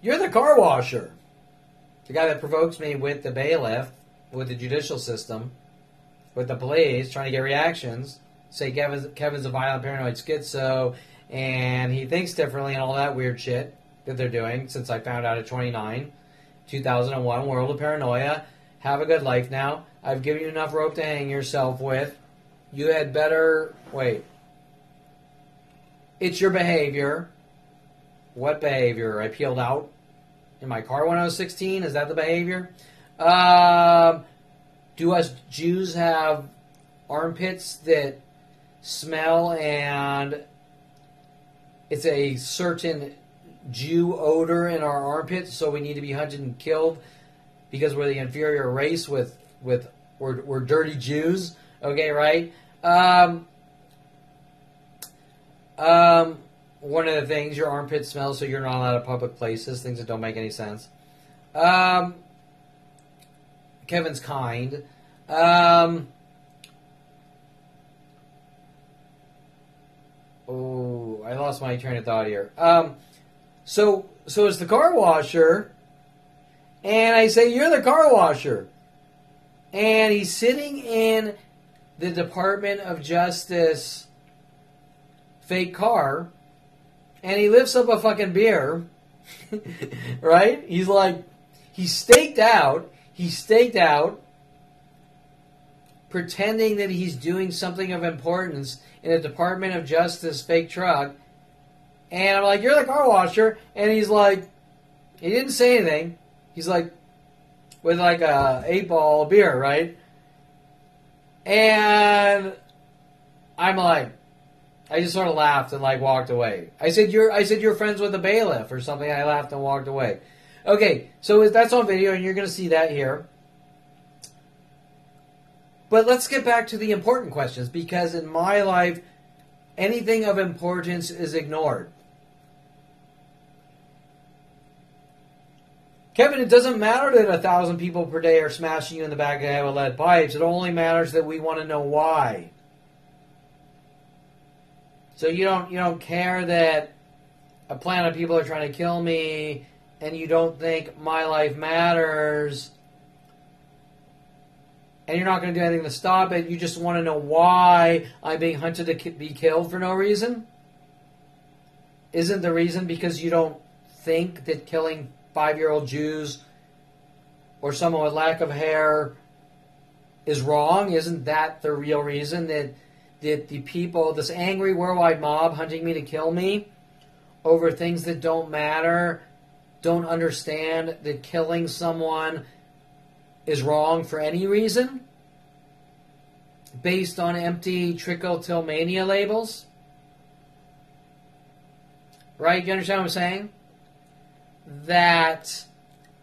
you're the car washer. The guy that provokes me with the bailiff, with the judicial system, with the police, trying to get reactions. Say Kevin's a violent, paranoid schizo, and he thinks differently and all that weird shit that they're doing since I found out at 29, 2001, world of paranoia. Have a good life now. I've given you enough rope to hang yourself with. You had better... Wait. It's your behavior. What behavior? I peeled out in my car when I was 16? Is that the behavior? Do us Jews have armpits that smell and it's a certain Jew odor in our armpits, so we need to be hunted and killed because we're the inferior race we're dirty Jews? Okay, right? One of the things, your armpit smells, so you're not allowed at public places, things that don't make any sense. Kevin's kind. Oh, I lost my train of thought here. So it's the car washer, and I say, you're the car washer. And he's sitting in the Department of Justice fake car, and he lifts up a fucking beer, right? He's like, he's staked out, pretending that he's doing something of importance in a Department of Justice fake truck. And I'm like, you're the car washer. And he's like, he didn't say anything. He's like, with like a 8-ball of beer, right? And I'm like, I just sort of laughed and like walked away. I said you're friends with the bailiff or something. I laughed and walked away. Okay, so that's on video and you're going to see that here. But let's get back to the important questions, because in my life, anything of importance is ignored. Kevin, it doesn't matter that 1,000 people per day are smashing you in the back of the head with lead pipes. It only matters that we want to know why. So you don't care that a planet of people are trying to kill me, and you don't think my life matters, and you're not going to do anything to stop it. You just want to know why I'm being hunted to be killed for no reason? Isn't the reason because you don't think that killing 5-year-old Jews or someone with lack of hair is wrong? Isn't that the real reason that the people, this angry worldwide mob hunting me to kill me over things that don't matter, don't understand that killing someone is wrong for any reason based on empty trichotillmania labels? Right? You understand what I'm saying? That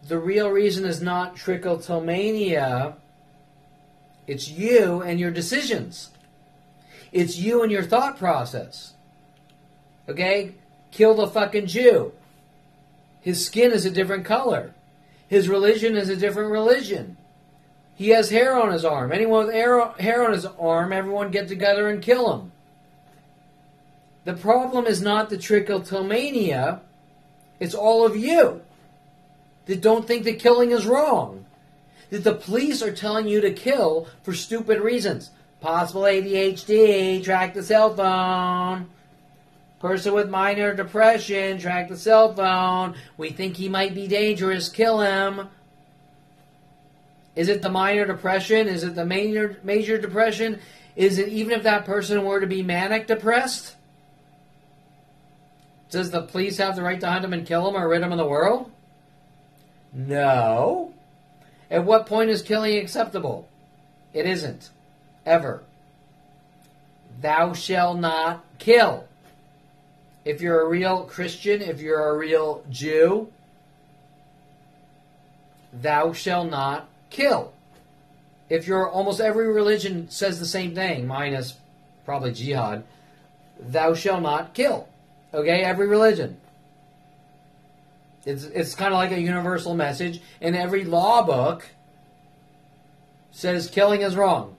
the real reason is not trichotillmania. It's you and your decisions. It's you and your thought process. Okay? Kill the fucking Jew. His skin is a different color. His religion is a different religion. He has hair on his arm. Anyone with hair on his arm, everyone get together and kill him. The problem is not the trichotillmania. It's all of you that don't think that killing is wrong. That the police are telling you to kill for stupid reasons. Possible ADHD, track the cell phone. Person with minor depression, track the cell phone. We think he might be dangerous, kill him. Is it the minor depression? Is it the major depression? Is it even if that person were to be manic depressed? Does the police have the right to hunt him and kill him or rid him of the world? No. At what point is killing acceptable? It isn't. Ever. Thou shalt not kill. If you're a real Christian, if you're a real Jew, thou shalt not kill. If you're almost every religion says the same thing, minus probably jihad, thou shalt not kill. Okay, every religion. It's kind of like a universal message, and every law book says killing is wrong.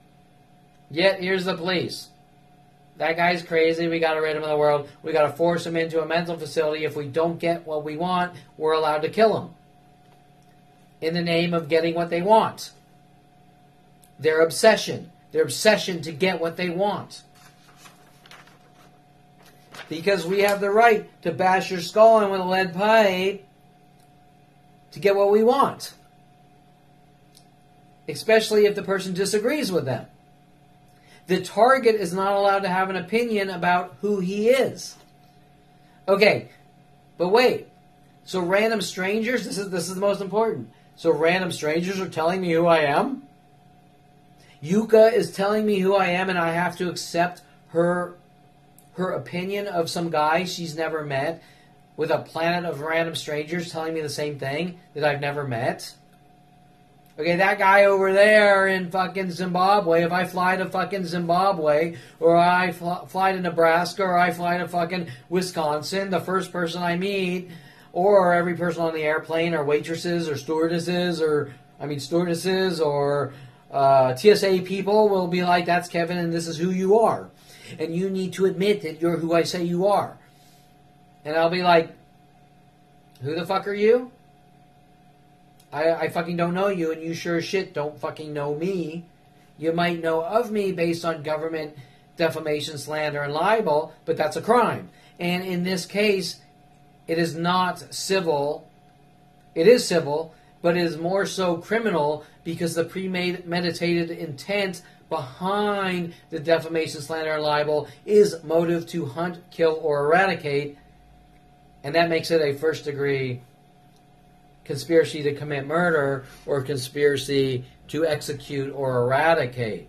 Yet here's the police. That guy's crazy. We got to rid him of the world. We got to force him into a mental facility. If we don't get what we want, we're allowed to kill him. In the name of getting what they want. Their obsession. Their obsession to get what they want. Because we have the right to bash your skull in with a lead pipe to get what we want. Especially if the person disagrees with them. The target is not allowed to have an opinion about who he is. Okay, but wait. So random strangers, this is the most important. So random strangers are telling me who I am? Yuka is telling me who I am and I have to accept her opinion of some guy she's never met with a planet of random strangers telling me the same thing that I've never met? Okay, that guy over there in fucking Zimbabwe, if I fly to fucking Zimbabwe, or I fly to Nebraska, or I fly to fucking Wisconsin, the first person I meet, or every person on the airplane, or waitresses, or stewardesses, or TSA people will be like, that's Kevin, and this is who you are. And you need to admit that you're who I say you are. And I'll be like, who the fuck are you? I fucking don't know you, and you sure as shit don't fucking know me. You might know of me based on government defamation, slander, and libel, but that's a crime. And in this case, it is not civil. It is civil, but it is more so criminal because the premeditated intent behind the defamation, slander, and libel is motive to hunt, kill, or eradicate, and that makes it a first-degree conspiracy to commit murder or conspiracy to execute or eradicate.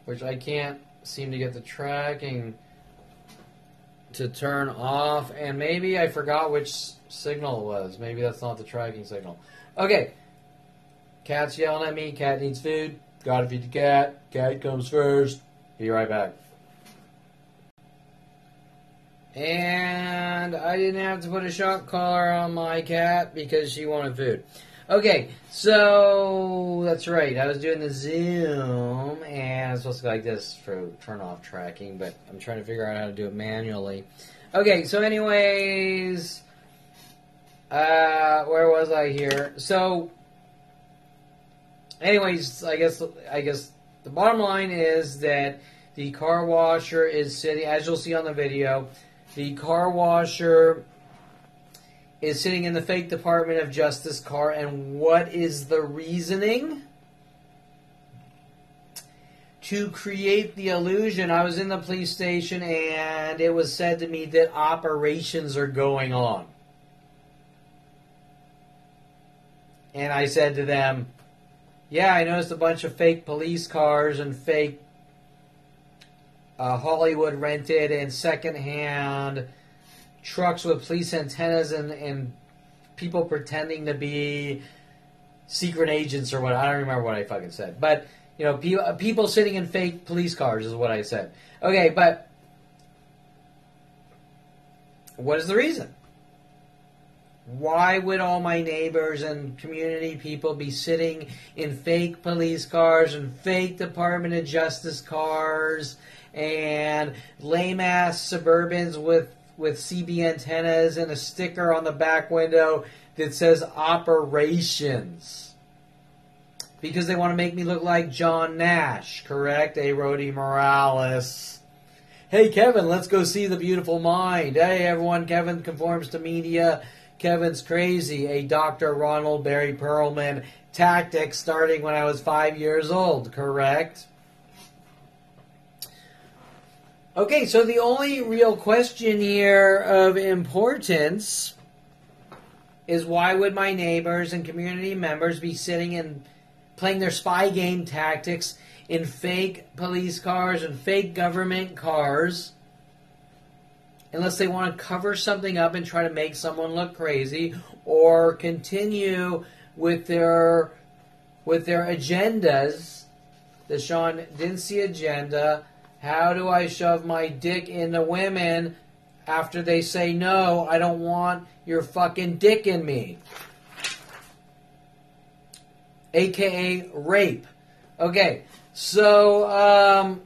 Which I can't seem to get the tracking to turn off, and maybe I forgot which signal it was. Maybe that's not the tracking signal. Okay. Cat's yelling at me. Cat needs food. Gotta feed the cat. Cat comes first. Be right back. And I didn't have to put a shock collar on my cat because she wanted food. Okay, so that's right. I was doing the Zoom, and it's supposed to go like this for turn off tracking, but I'm trying to figure out how to do it manually. Okay, so anyways, where was I here? So, anyways, I guess the bottom line is that the car washer is sitting, as you'll see on the video, the car washer is sitting in the fake Department of Justice car, and what is the reasoning? To create the illusion. I was in the police station, and it was said to me that operations are going on. And I said to them, yeah, I noticed a bunch of fake police cars and fake Hollywood rented and secondhand trucks with police antennas and people pretending to be secret agents or what. I don't remember what I fucking said. But, you know, people sitting in fake police cars is what I said. Okay, but what is the reason? Why would all my neighbors and community people be sitting in fake police cars and fake Department of Justice cars and lame-ass Suburbans with CB antennas and a sticker on the back window that says operations? Because they want to make me look like John Nash, correct? A. Rhodey Morales. Hey, Kevin, let's go see the beautiful mind. Hey, everyone, Kevin conforms to media. Kevin's crazy. A Dr. Ronald Barry Perlman tactic starting when I was 5 years old, correct? Okay, so the only real question here of importance is why would my neighbors and community members be sitting and playing their spy game tactics in fake police cars and fake government cars unless they want to cover something up and try to make someone look crazy or continue with their agendas, the Sean Dinsey agenda. How do I shove my dick into women after they say, no, I don't want your fucking dick in me? AKA rape. Okay, so,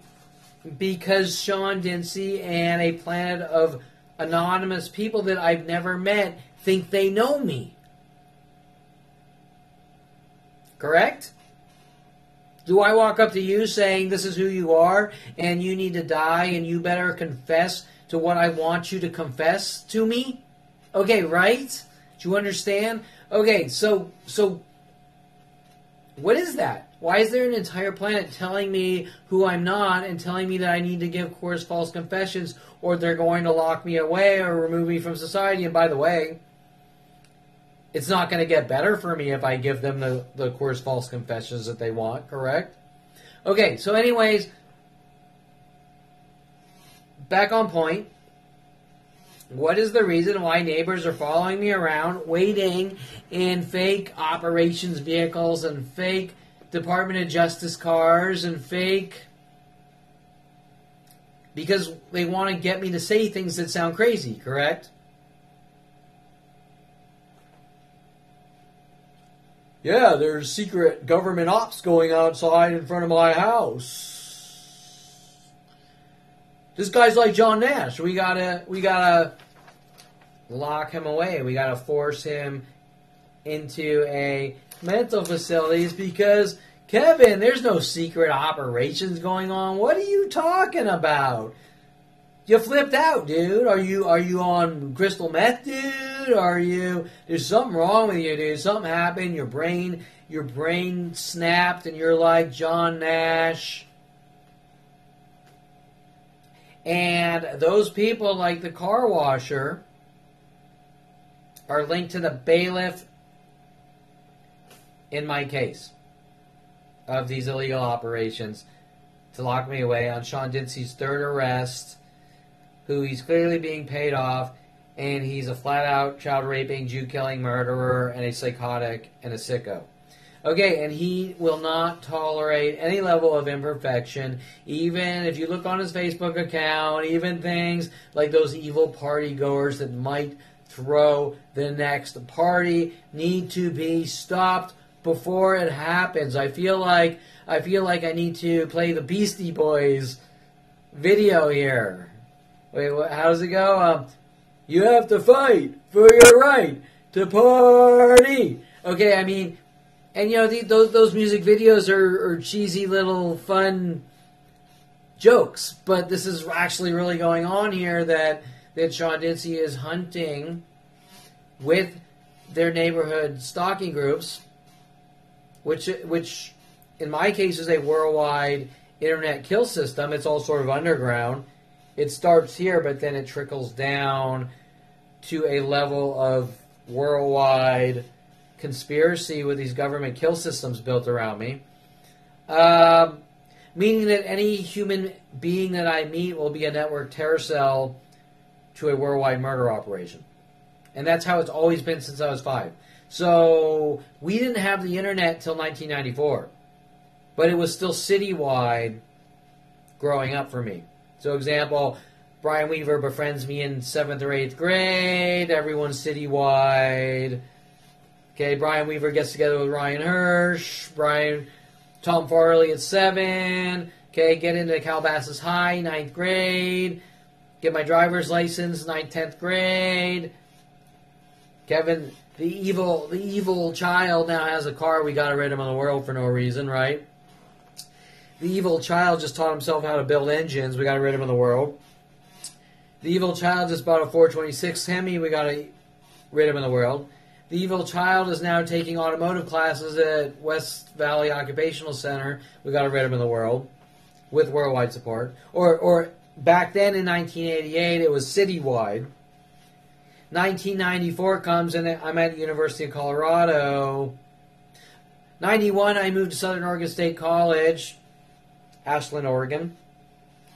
because Sean Dinsey and a planet of anonymous people that I've never met think they know me. Correct? Do I walk up to you saying this is who you are and you need to die and you better confess to what I want you to confess to me? Okay, right? Do you understand? Okay, so what is that? Why is there an entire planet telling me who I'm not and telling me that I need to give coarse false confessions or they're going to lock me away or remove me from society? And by the way, it's not going to get better for me if I give them the coarse false confessions that they want, correct? Okay, so anyways, back on point. What is the reason why neighbors are following me around, waiting in fake operations vehicles and fake Department of Justice cars and fake... Because they want to get me to say things that sound crazy, correct? Yeah, there's secret government ops going outside in front of my house. This guy's like John Nash. We gotta lock him away. We gotta force him into a mental facilities because, Kevin, there's no secret operations going on. What are you talking about? You flipped out, dude. Are you on crystal meth, dude? There's something wrong with you, dude. Something happened. Your brain snapped and you're like John Nash. And those people like the car washer are linked to the bailiff in my case of these illegal operations to lock me away on Sean Dinsey's third arrest, who he's clearly being paid off, and he's a flat-out child-raping, Jew-killing murderer and a psychotic and a sicko. Okay, and he will not tolerate any level of imperfection, even if you look on his Facebook account, even things like those evil party goers that might throw the next party need to be stopped before it happens. I feel like I need to play the Beastie Boys video here. Wait, how does it go? You have to fight for your right to party. Okay, I mean, and you know, those music videos are cheesy little fun jokes, but this is actually really going on here, that Sean Dinsey is hunting with their neighborhood stalking groups, which in my case is a worldwide internet kill system. It's all sort of underground. It starts here, but then it trickles down to a level of worldwide conspiracy with these government kill systems built around me. Meaning that any human being that I meet will be a network terror cell to a worldwide murder operation. And that's how it's always been since I was 5. So we didn't have the internet till 1994. But it was still citywide growing up for me. So example, Brian Weaver befriends me in 7th or 8th grade. Everyone's citywide. Okay, Brian Weaver gets together with Ryan Hirsch. Tom Farley at 7. Okay, get into Calabasas High, 9th grade. Get my driver's license, 9th, 10th grade. Kevin, the evil child now has a car. We got rid of him in the world for no reason, right? The evil child just taught himself how to build engines. We got rid of him in the world. The evil child just bought a 426 Hemi. We got rid of him in the world. The evil child is now taking automotive classes at West Valley Occupational Center. We got rid of him in the world with worldwide support. Or back then in 1988, it was citywide. 1994 comes and I'm at the University of Colorado. 91, I moved to Southern Oregon State College, Ashland, Oregon.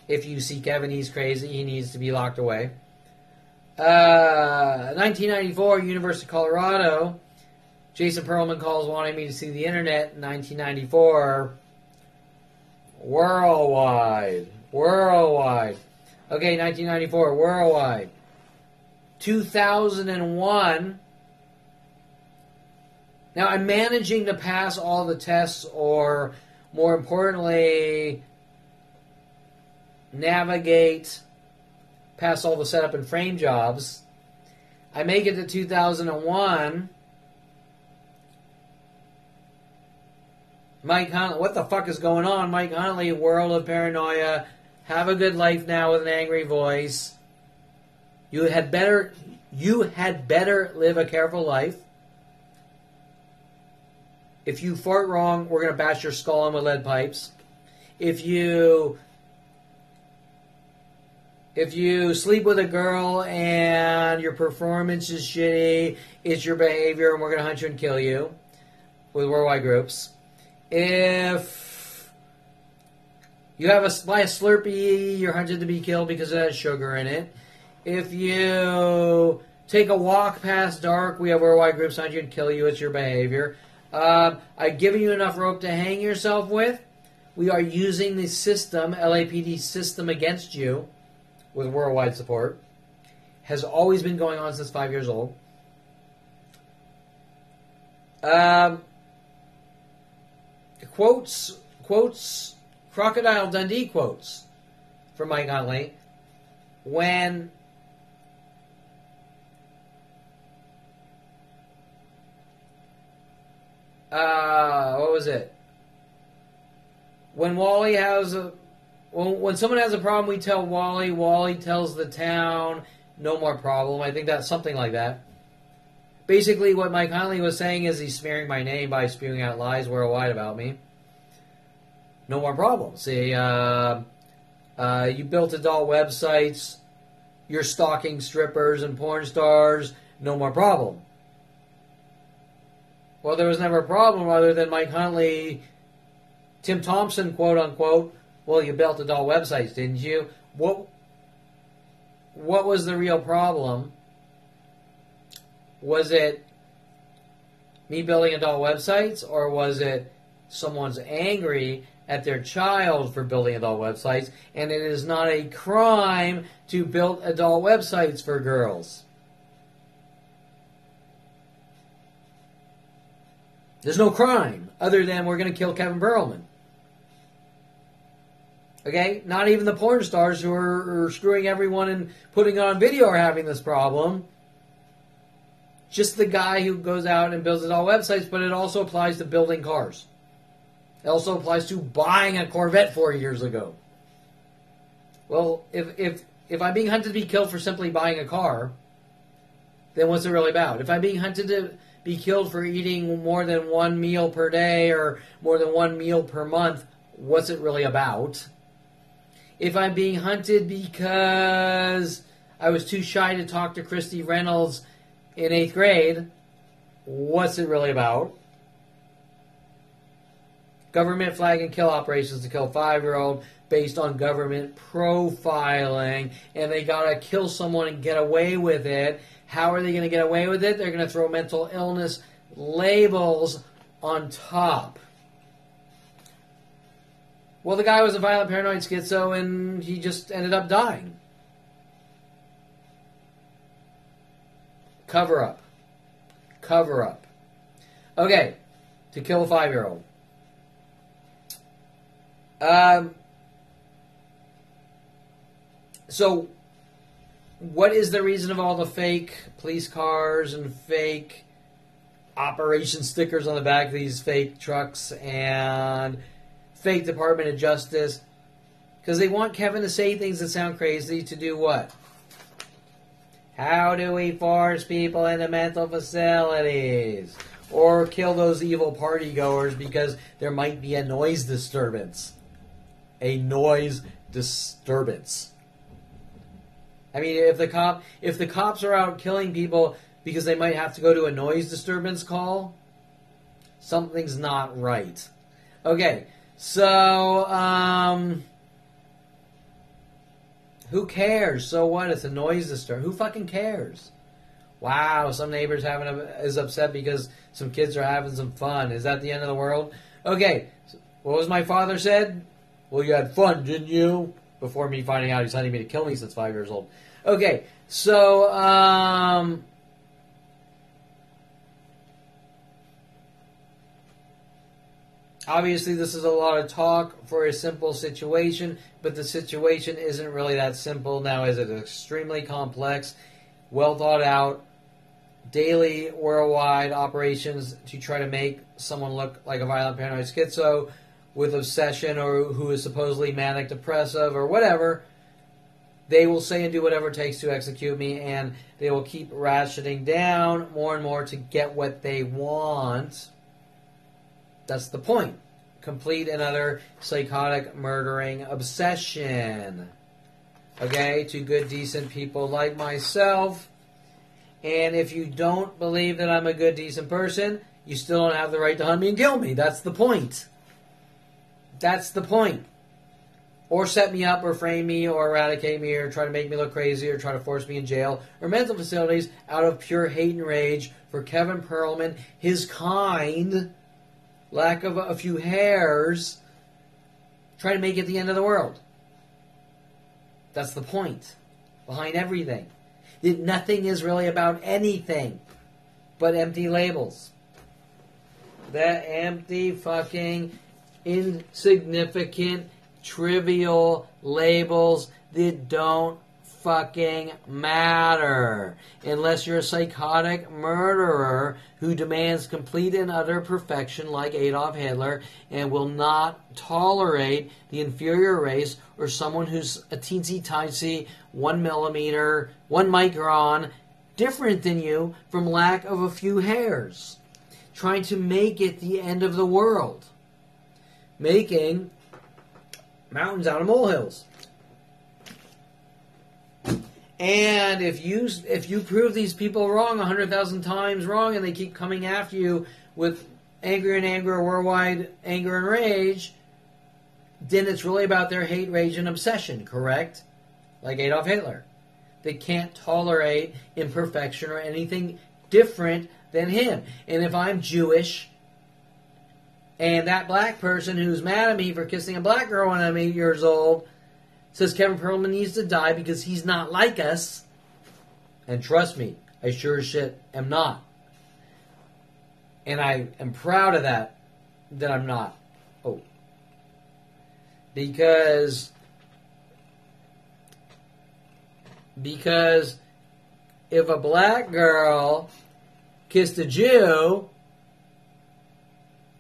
If you see Kevin, he's crazy. He needs to be locked away. 1994, University of Colorado. Jason Perlman calls wanting me to see the internet. 1994, worldwide. Okay, 1994, worldwide. 2001. Now, I'm managing to pass all the tests, or more importantly, navigate past all the setup and frame jobs. I make it to 2001. Mike Huntley, what the fuck is going on? Mike Huntley, World of Paranoia. Have a good life now with an angry voice. You had better live a careful life. If you fart wrong, we're going to bash your skull in with lead pipes. If you sleep with a girl and your performance is shitty, it's your behavior, and we're going to hunt you and kill you with worldwide groups. If you buy a Slurpee, you're hunted to be killed because it has sugar in it. If you take a walk past dark, we have worldwide groups hunt you and kill you. It's your behavior. I've given you enough rope to hang yourself with. We are using the system, LAPD system, against you with worldwide support. Has always been going on since 5 years old. Quotes, Crocodile Dundee quotes from Mike Huntley. When what was it? When Wally has when someone has a problem, we tell Wally. Wally tells the town, no more problem. I think that's something like that. Basically, what Mike Huntley was saying is he's smearing my name by spewing out lies worldwide about me. No more problem. See, you built adult websites. You're stalking strippers and porn stars. no more problem. Well, there was never a problem other than Mike Huntley, Tim Thompson, quote unquote. Well, you built adult websites, didn't you? What was the real problem? Was it me building adult websites, or was it someone's angry at their child for building adult websites, and it is not a crime to build adult websites for girls? There's no crime other than we're going to kill Kevin Perlman. Okay? Not even the porn stars who are screwing everyone and putting it on video are having this problem. Just the guy who goes out and builds adult websites, but it also applies to building cars. It also applies to buying a Corvette 4 years ago. Well, if I'm being hunted to be killed for simply buying a car, then what's it really about? If I'm being hunted to be killed for eating more than one meal per day or more than one meal per month, what's it really about? If I'm being hunted because I was too shy to talk to Christy Reynolds in 8th grade, what's it really about? Government flag and kill operations to kill a 5-year-old based on government profiling, and they gotta kill someone and get away with it. How are they going to get away with it? They're going to throw mental illness labels on top. Well, the guy was a violent paranoid schizo, and he just ended up dying. Cover up. Cover up. Okay, to kill a 5-year-old. So, what is the reason of all the fake police cars and fake operation stickers on the back of these fake trucks and fake Department of Justice? Because they want Kevin to say things that sound crazy to do what? How do we force people into mental facilities? Or kill those evil party goers because there might be a noise disturbance. A noise disturbance. I mean, if the cops are out killing people because they might have to go to a noise disturbance call, something's not right. Okay, so who cares? So what? It's a noise disturbance. Who fucking cares? Wow, some neighbors is upset because some kids are having some fun. Is that the end of the world? Okay, what was my father said? Well, you had fun, didn't you? Before me finding out he's hunting me to kill me since 5 years old. Okay, so, obviously this is a lot of talk for a simple situation, but the situation isn't really that simple now, is it? Extremely complex, well thought out, daily, worldwide operations to try to make someone look like a violent paranoid schizo with obsession or who is supposedly manic depressive or whatever. They will say and do whatever it takes to execute me, and they will keep ratcheting down more and more to get what they want. That's the point. Complete another psychotic murdering obsession. Okay, to good, decent people like myself. And if you don't believe that I'm a good, decent person, you still don't have the right to hunt me and kill me. That's the point. That's the point. Or set me up, or frame me, or eradicate me, or try to make me look crazy, or try to force me in jail, or mental facilities out of pure hate and rage for Kevin Perlman, his kind, lack of a few hairs, try to make it the end of the world. That's the point behind everything. That nothing is really about anything but empty labels. That empty fucking insignificant trivial labels that don't fucking matter unless you're a psychotic murderer who demands complete and utter perfection like Adolf Hitler and will not tolerate the inferior race or someone who's a teensy-tiny 1 millimeter, 1 micron different than you from lack of a few hairs, trying to make it the end of the world, making mountains out of molehills. And if you prove these people wrong 100,000 times wrong, and they keep coming after you with anger and anger, worldwide anger and rage, then it's really about their hate, rage, and obsession, correct? Like Adolf Hitler. They can't tolerate imperfection or anything different than him. And if I'm Jewish, and that black person who's mad at me for kissing a black girl when I'm 8 years old says Kevin Perlman needs to die because he's not like us, and trust me, I sure as shit am not. And I am proud of that I'm not. Oh. Because if a black girl kissed a Jew,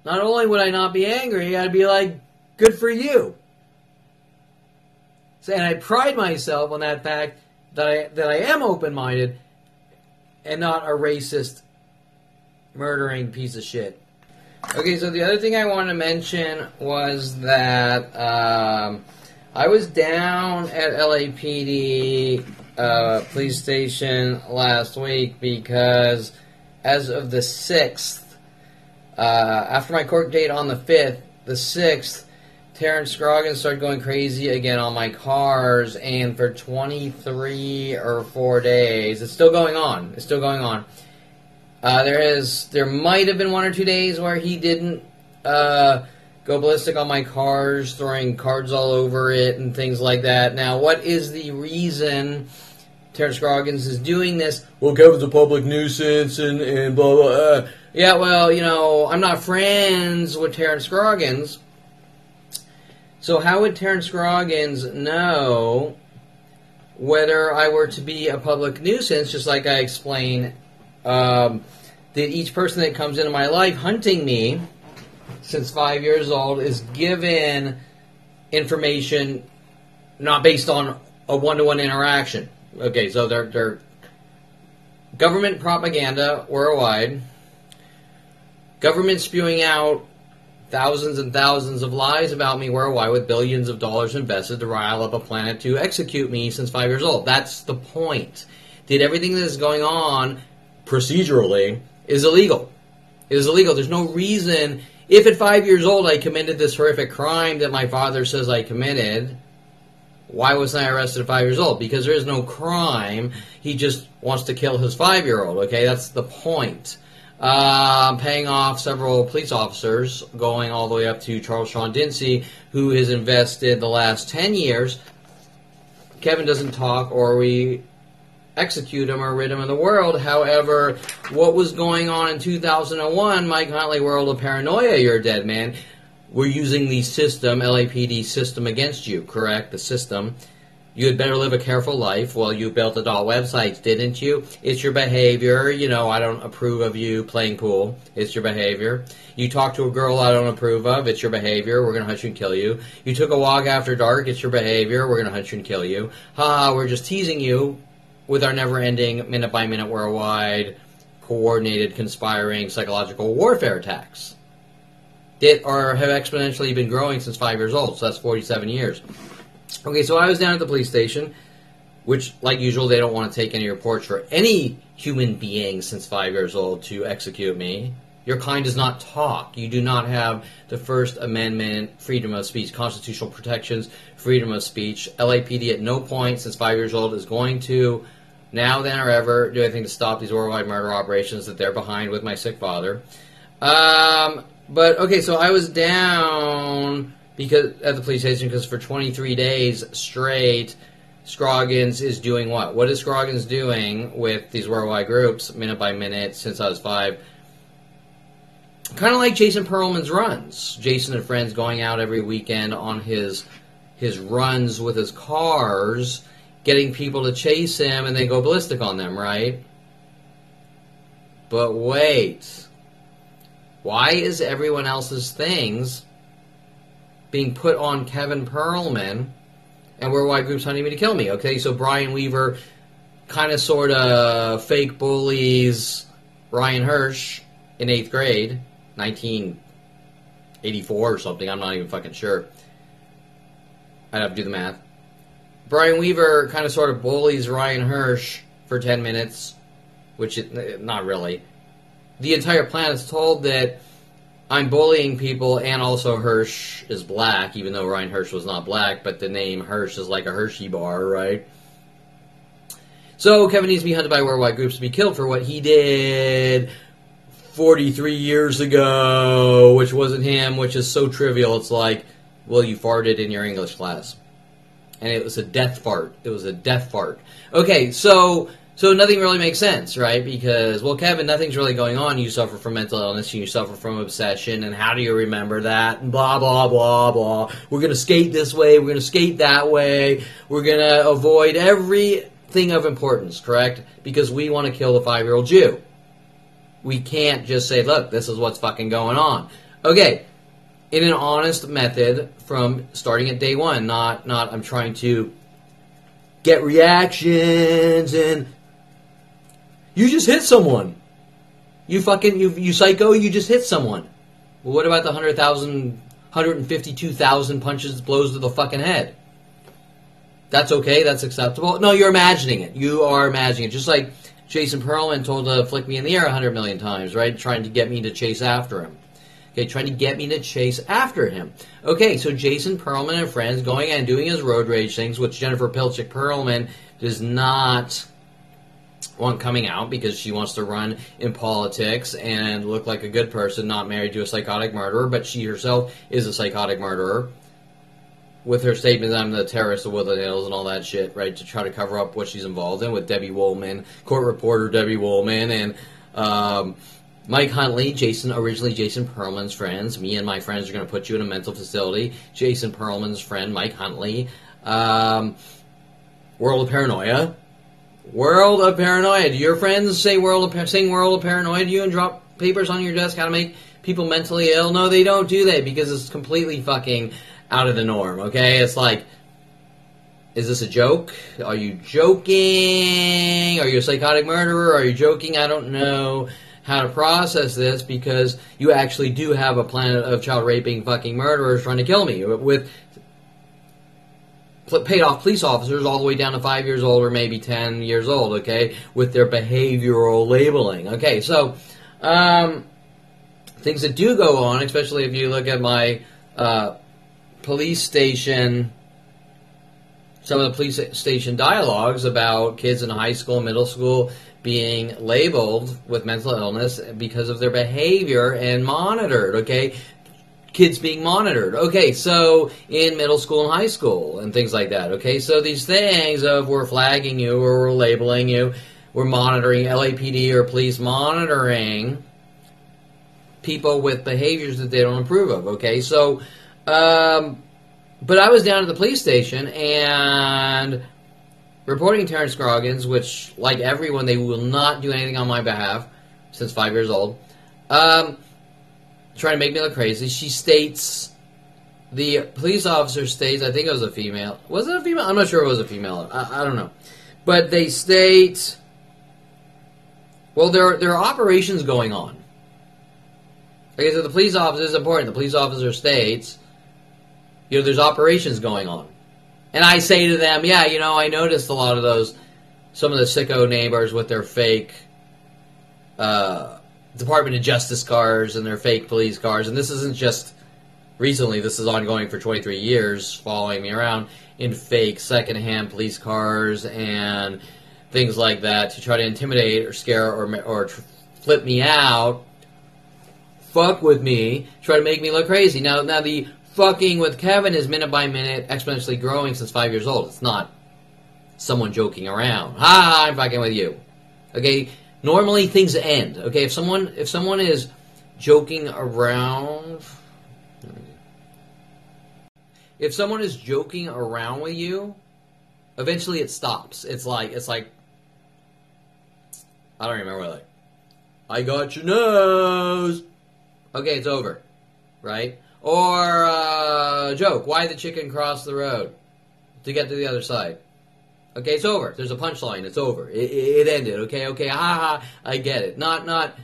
not only would I not be angry, I'd be like, good for you. So, and I pride myself on that fact that I am open-minded and not a racist, murdering piece of shit. Okay, so the other thing I wanted to mention was that I was down at LAPD police station last week because as of the 6th, after my court date on the 5th, the 6th, Terrence Scroggins started going crazy again on my cars, and for 23 or 4 days, it's still going on. It's still going on. There might have been 1 or 2 days where he didn't go ballistic on my cars, throwing cards all over it and things like that. Now, what is the reason Terrence Scroggins is doing this? Well, Kevin's a public nuisance and blah, blah, Yeah, well, you know, I'm not friends with Terrence Scroggins. So how would Terrence Scroggins know whether I were to be a public nuisance, just like I explained, that each person that comes into my life hunting me since 5 years old is given information not based on a one-to-one interaction. Okay, so they're government propaganda worldwide, government spewing out thousands and thousands of lies about me worldwide with billions of dollars invested to rile up a planet to execute me since 5 years old. That's the point. Did everything that is going on procedurally is illegal. It is illegal. There's no reason. If at 5 years old I committed this horrific crime that my father says I committed, why wasn't I arrested at 5 years old? Because there is no crime. He just wants to kill his 5-year-old. Okay, that's the point. Paying off several police officers, going all the way up to Charles Sean Dinsey, who has invested the last 10 years. Kevin doesn't talk, or we execute him or rid him of the world. However, what was going on in 2001, Mike Huntley, world of paranoia, you're a dead man. We're using the system, LAPD system, against you, correct? The system. You had better live a careful life. Well, you built adult websites, didn't you? It's your behavior. You know, I don't approve of you playing pool. It's your behavior. You talk to a girl I don't approve of. It's your behavior. We're going to hunt you and kill you. You took a walk after dark. It's your behavior. We're going to hunt you and kill you. Ha, we're just teasing you with our never-ending, minute-by-minute, worldwide, coordinated, conspiring, psychological warfare attacks that have exponentially been growing since 5 years old. So that's 47 years. Okay, so I was down at the police station, which, like usual, they don't want to take any reports for any human being since 5 years old to execute me. Your kind does not talk. You do not have the First Amendment, freedom of speech, constitutional protections, freedom of speech. LAPD at no point since 5 years old is going to, now, then, or ever, do anything to stop these worldwide murder operations that they're behind with my sick father. But, okay, so I was down at the police station because for 23 days straight, Scroggins is doing what? What is Scroggins doing with these worldwide groups, minute by minute, since I was 5? Kind of like Jason Perlman's runs. Jason and friends going out every weekend on his runs with his cars, getting people to chase him, and they go ballistic on them, right? But wait. Why is everyone else's things being put on Kevin Perlman and worldwide groups hunting me to kill me? Okay, so Brian Weaver kind of sort of fake bullies Ryan Hirsch in 8th grade, 1984 or something, I'm not even fucking sure. I'd have to do the math. Brian Weaver kind of sort of bullies Ryan Hirsch for 10 minutes, which not really. The entire planet's told that I'm bullying people, and also Hirsch is black, even though Ryan Hirsch was not black, but the name Hirsch is like a Hershey bar, right? So Kevin needs to be hunted by worldwide groups to be killed for what he did 43 years ago, which wasn't him, which is so trivial. It's like, well, you farted in your English class. And it was a death fart. It was a death fart. Okay, so nothing really makes sense, right? Because, well, Kevin, nothing's really going on. You suffer from mental illness, and you suffer from obsession, and how do you remember that? And blah, blah, blah, blah. We're going to skate this way. We're going to skate that way. We're going to avoid everything of importance, correct? Because we want to kill the 5-year-old Jew. We can't just say, look, this is what's fucking going on. Okay, in an honest method from starting at day one, not I'm trying to get reactions and you just hit someone. You psycho, you just hit someone. Well, what about the 152,000 punches, blows to the fucking head? That's okay, that's acceptable. No, you're imagining it. You are imagining it. Just like Jason Perlman told to flick me in the air 100 million times, right? Trying to get me to chase after him. Okay, trying to get me to chase after him. Okay, so Jason Perlman and friends going and doing his road rage things, which Jennifer Pilchick Perlman does not want coming out because she wants to run in politics and look like a good person, not married to a psychotic murderer, but she herself is a psychotic murderer. With her statement, I'm the terrorist of Woodland Hills and all that shit, right, to try to cover up what she's involved in with Debbie Woolman, court reporter Debbie Woolman, and Mike Huntley, originally Jason Perlman's friends. Me and my friends are going to put you in a mental facility. Jason Perlman's friend, Mike Huntley. World of Paranoia. World of Paranoia. Do your friends sing World of Paranoia to you and drop papers on your desk how to make people mentally ill? No, they don't do that because it's completely fucking out of the norm, okay? It's like, is this a joke? Are you joking? Are you a psychotic murderer? Are you joking? I don't know how to process this because you actually do have a planet of child raping fucking murderers trying to kill me with paid off police officers all the way down to 5 years old or maybe 10 years old, okay, with their behavioral labeling. Okay, so things that do go on, especially if you look at my police station, some of the police station dialogues about kids in high school, middle school being labeled with mental illness because of their behavior and monitored, okay? Kids being monitored. Okay, so in middle school and high school and things like that, okay? So these things of we're flagging you or we're labeling you, we're monitoring, LAPD or police monitoring people with behaviors that they don't approve of, okay? So, but I was down at the police station and reporting Terrence Scroggins, which, like everyone, they will not do anything on my behalf since 5 years old, trying to make me look crazy. She states, the police officer states, I think it was a female. Was it a female? I'm not sure it was a female. I don't know. But they state, well, there are operations going on. Okay, so the police officer is important. The police officer states, there's operations going on. And I say to them, yeah, I noticed a lot of those, some of the sicko neighbors with their fake Department of Justice cars and their fake police cars. And this isn't just recently. This is ongoing for 23 years, following me around in fake secondhand police cars and things like that to try to intimidate or scare or flip me out, fuck with me, try to make me look crazy. Now the fucking with Kevin is minute by minute exponentially growing since 5 years old. It's not someone joking around. Ha, I'm fucking with you. Okay, normally things end. Okay, if someone is joking around, if someone is joking around with you, eventually it stops. It's like I don't remember what, like, I got your nose. Okay, it's over, right? Or joke, why the chicken cross the road to get to the other side? Okay, it's over. There's a punchline. It's over. It ended. Okay, ha, I get it. Not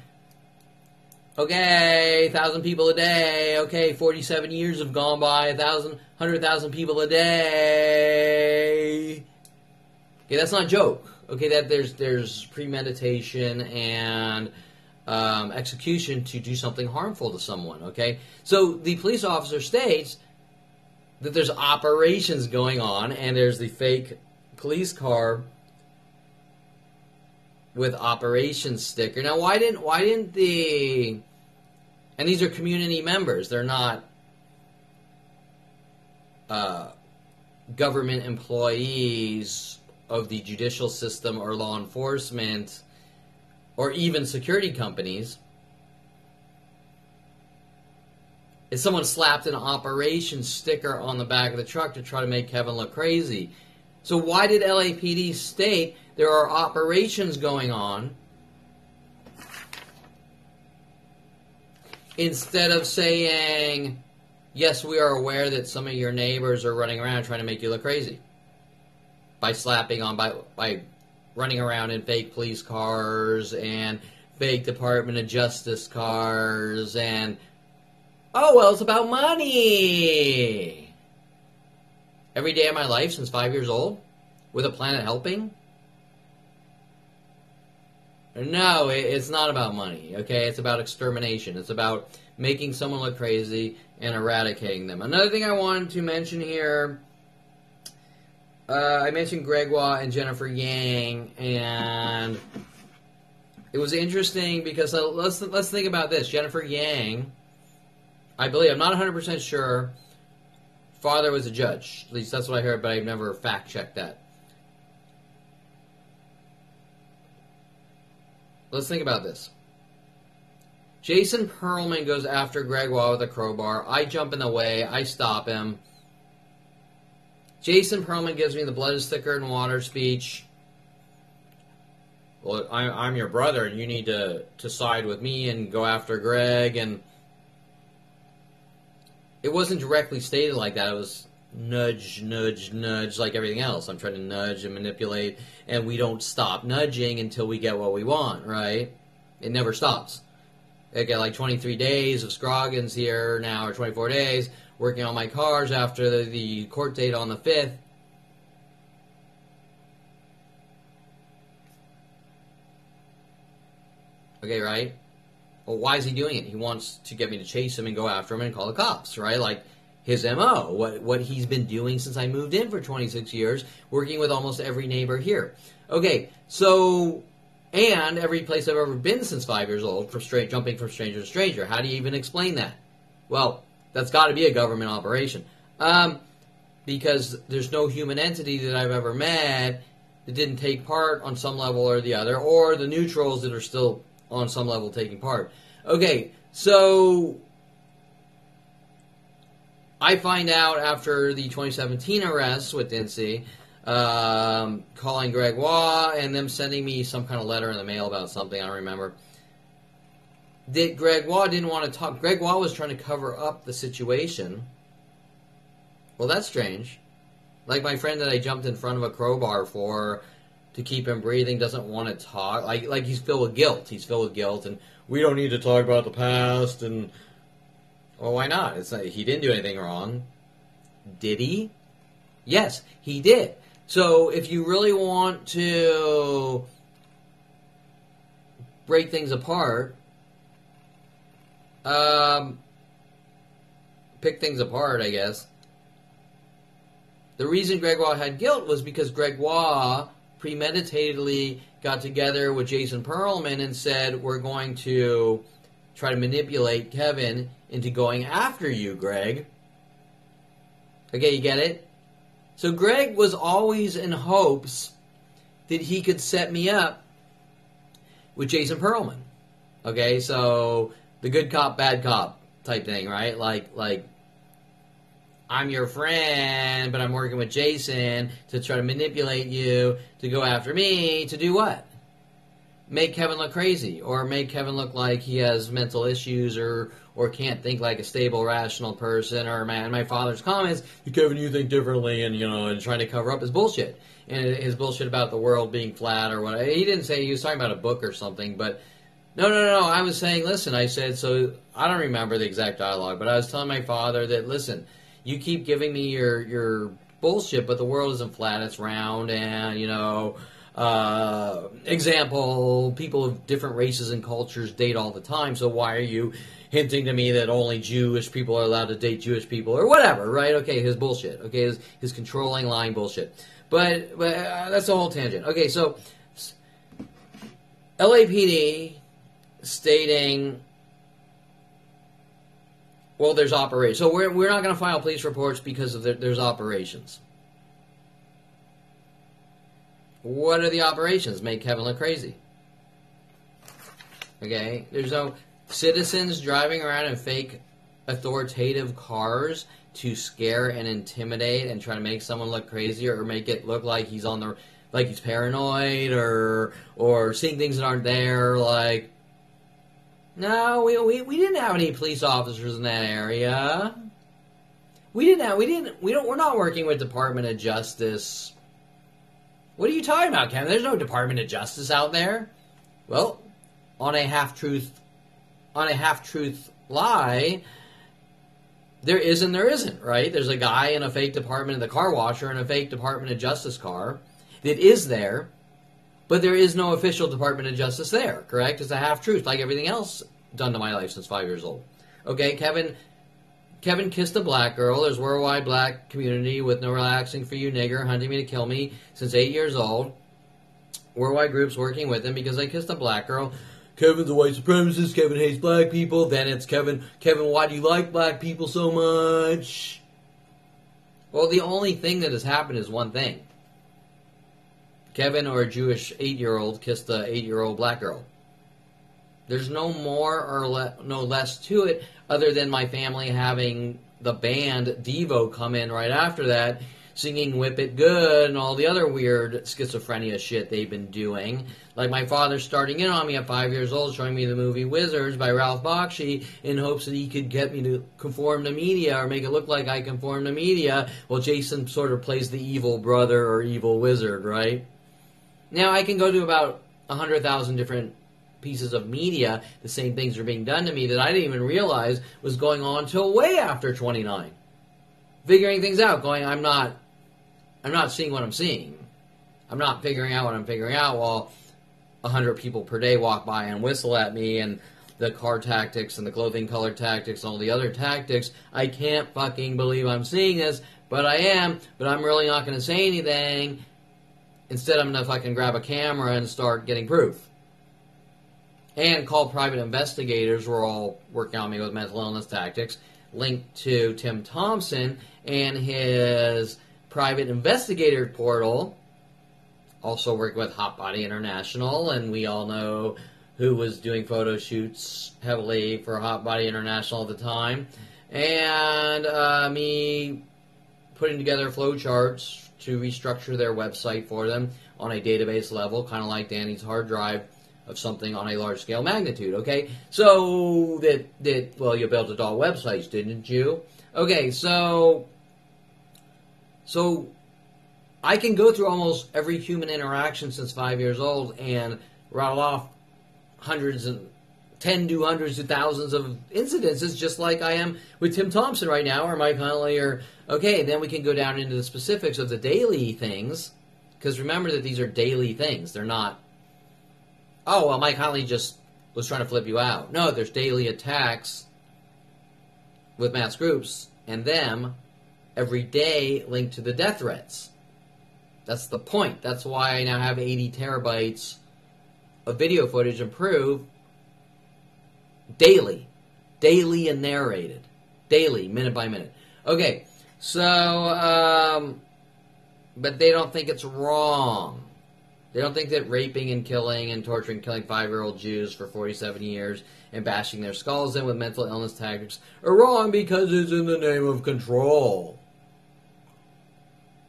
Okay, 1,000 people a day. Okay, 47 years have gone by. 100,000 people a day. Okay, that's not a joke. Okay, that there's premeditation and execution to do something harmful to someone. Okay, so the police officer states that there's operations going on, and there's the fake police car with operations sticker. Now, why didn't the... And these are community members. They're not government employees of the judicial system or law enforcement or even security companies. If someone slapped an operations sticker on the back of the truck to try to make Kevin look crazy. So why did LAPD state there are operations going on instead of saying, yes, we are aware that some of your neighbors are running around trying to make you look crazy by slapping on, by running around in fake police cars and fake Department of Justice cars and, oh, well, it's about money. Every day of my life since 5 years old with a Planet Helping? No, it's not about money, okay? It's about extermination. It's about making someone look crazy and eradicating them. Another thing I wanted to mention here, I mentioned Gregoire and Jennifer Yang, and it was interesting because let's think about this. Jennifer Yang, I believe, I'm not 100% sure, father was a judge. At least that's what I heard, but I've never fact-checked that. Let's think about this. Jason Perlman goes after Gregoire with a crowbar. I jump in the way. I stop him. Jason Perlman gives me the blood is thicker than water speech. Well, I'm your brother, and you need to side with me and go after Greg. And it wasn't directly stated like that. It was nudge, nudge, nudge, like everything else. I'm trying to nudge and manipulate, and we don't stop nudging until we get what we want, right? It never stops. I got like 23 days of Scroggins here now, or 24 days, working on my cars after the court date on the 5th. Okay, right? Well, why is he doing it? He wants to get me to chase him and go after him and call the cops, right? Like his MO, what he's been doing since I moved in for 26 years, working with almost every neighbor here. Okay, so, and every place I've ever been since 5 years old, jumping from stranger to stranger. How do you even explain that? Well, that's got to be a government operation. Because there's no human entity that I've ever met that didn't take part on some level or the other, or the neutrals that are still on some level taking part. Okay, so I find out after the 2017 arrests with Dincy, calling Gregoire and them sending me some kind of letter in the mail about something, I don't remember, that Gregoire didn't want to talk. Gregoire was trying to cover up the situation. Well, that's strange. Like my friend that I jumped in front of a crowbar for to keep him breathing doesn't want to talk. Like he's filled with guilt. He's filled with guilt, and we don't need to talk about the past. And well, why not? It's like, he didn't do anything wrong. Did he? Yes, he did. So if you really want to break things apart, pick things apart, I guess. The reason Gregoire had guilt was because Gregoire premeditatedly got together with Jason Perlman and said, we're going to try to manipulate Kevin into going after you, Greg. Okay, you get it? So Greg was always in hopes that he could set me up with Jason Perlman. Okay, so the good cop, bad cop type thing, right? Like I'm your friend, but I'm working with Jason to try to manipulate you to go after me to do what? Make Kevin look crazy, or make Kevin look like he has mental issues, or can't think like a stable, rational person, or my father's comments, Kevin, you think differently, and trying to cover up his bullshit. And his bullshit about the world being flat or whatever. He didn't say, he was talking about a book or something, but No. I was saying, listen, I said, so I don't remember the exact dialogue, but I was telling my father that, listen, you keep giving me your bullshit, but the world isn't flat, it's round, and, you know, example, people of different races and cultures date all the time, so why are you hinting to me that only Jewish people are allowed to date Jewish people, or whatever, right? Okay, his bullshit, okay, his controlling, lying bullshit. But that's a whole tangent. Okay, so LAPD stating, well, there's operations. So we're not going to file police reports because of there's operations. What are the operations? Make Kevin look crazy. Okay? There's no citizens driving around in fake authoritative cars to scare and intimidate and try to make someone look crazy or make it look like he's on the, like he's paranoid or seeing things that aren't there. Like, no, we didn't have any police officers in that area. We're not working with Department of Justice. What are you talking about, Kevin? There's no Department of Justice out there. Well, on a half-truth lie, there is and there isn't, right? There's a guy in a fake Department of the Car Washer in a fake Department of Justice car that is there, but there is no official Department of Justice there, correct? It's a half-truth, like everything else done to my life since 5 years old. Okay, Kevin kissed a black girl. There's worldwide black community with no relaxing for you, nigger, hunting me to kill me since 8 years old. Worldwide groups working with him because I kissed a black girl. Kevin's a white supremacist. Kevin hates black people. Then it's Kevin, why do you like black people so much? Well, the only thing that has happened is one thing. Kevin or a Jewish 8-year-old kissed a 8-year-old black girl. There's no more or no less to it other than my family having the band Devo come in right after that, singing Whip It Good and all the other weird schizophrenia shit they've been doing. Like my father starting in on me at 5 years old, showing me the movie Wizards by Ralph Bakshi in hopes that he could get me to conform to media or make it look like I conform to media. Well, Jason sort of plays the evil brother or evil wizard, right? Now, I can go to about 100,000 different pieces of media, the same things are being done to me that I didn't even realize was going on till way after 29. Figuring things out, going, I'm not seeing what I'm seeing. I'm not figuring out what I'm figuring out while 100 people per day walk by and whistle at me and the car tactics and the clothing color tactics and all the other tactics. I can't fucking believe I'm seeing this, but I am, but I'm really not going to say anything. Instead, I'm going to fucking grab a camera and start getting proof. And call private investigators who are all working on me with mental illness tactics, linked to Tim Thompson and his private investigator portal, also working with Hot Body International, and we all know who was doing photo shoots heavily for Hot Body International at the time, and me putting together flowcharts to restructure their website for them on a database level, kind of like Danny's hard drive of something on a large-scale magnitude, okay? So, well, you built it all websites, didn't you? Okay, so I can go through almost every human interaction since 5 years old and rattle off hundreds of thousands of incidences, just like I am with Tim Thompson right now, or Mike Huntley, or, okay, then we can go down into the specifics of the daily things, because remember that these are daily things. They're not, oh, well, Mike Huntley just was trying to flip you out. No, there's daily attacks with mass groups and them every day linked to the death threats. That's the point. That's why I now have 80 terabytes of video footage and proof daily and narrated. Daily, minute by minute. Okay, so, but they don't think it's wrong. They don't think that raping and killing and torturing and killing 5-year-old Jews for 47 years and bashing their skulls in with mental illness tactics are wrong because it's in the name of control.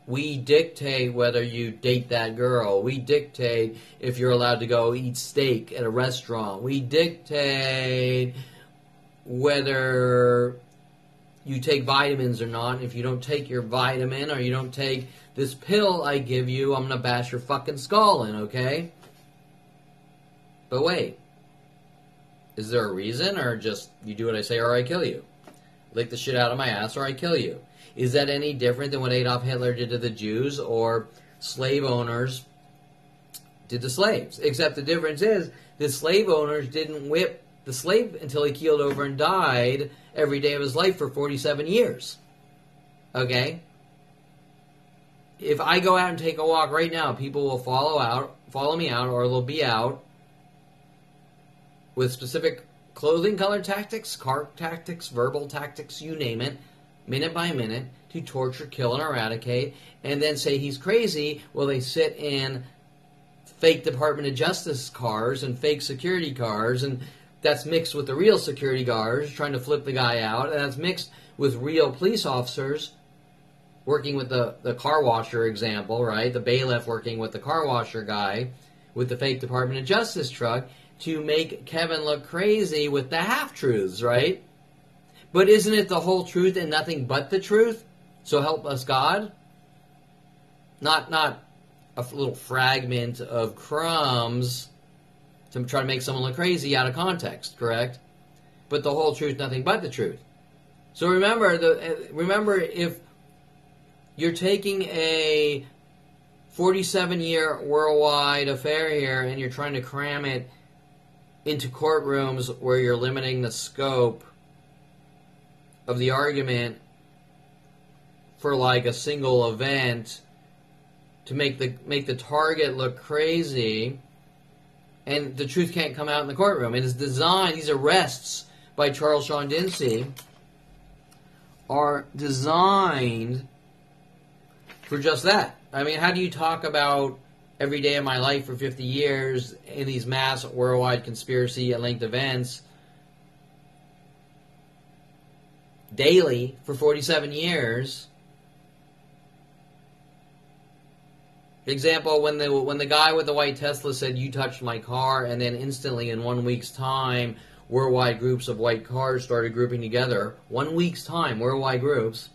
We dictate whether you date that girl. We dictate if you're allowed to go eat steak at a restaurant. We dictate whether you take vitamins or not. If you don't take your vitamin or you don't take this pill I give you, I'm going to bash your fucking skull in, okay? But wait. Is there a reason, or just you do what I say or I kill you? Lick the shit out of my ass or I kill you. Is that any different than what Adolf Hitler did to the Jews or slave owners did to slaves? Except the difference is the slave owners didn't whip the slave until he keeled over and died every day of his life for 47 years. Okay? If I go out and take a walk right now, people will follow me out, or they'll be out with specific clothing color tactics, car tactics, verbal tactics, you name it, minute by minute, to torture, kill, and eradicate, and then say he's crazy while they sit in fake Department of Justice cars and fake security cars, and that's mixed with the real security guards trying to flip the guy out, and that's mixed with real police officers working with the car washer example, right? The bailiff working with the car washer guy with the fake Department of Justice truck to make Kevin look crazy with the half-truths, right? But isn't it the whole truth and nothing but the truth? So help us God? Not a little fragment of crumbs to try to make someone look crazy out of context, correct? But the whole truth, nothing but the truth. So remember if you're taking a 47-year worldwide affair here and you're trying to cram it into courtrooms where you're limiting the scope of the argument for like a single event to make the target look crazy, and the truth can't come out in the courtroom. It is designed, these arrests by Charles Sean Dinsey are designed for just that. I mean, how do you talk about every day of my life for 50 years in these mass worldwide conspiracy-linked events daily for 47 years? Example, when the guy with the white Tesla said, "You touched my car," and then instantly in 1 week's time, worldwide groups of white cars started grouping together. 1 week's time, worldwide groups.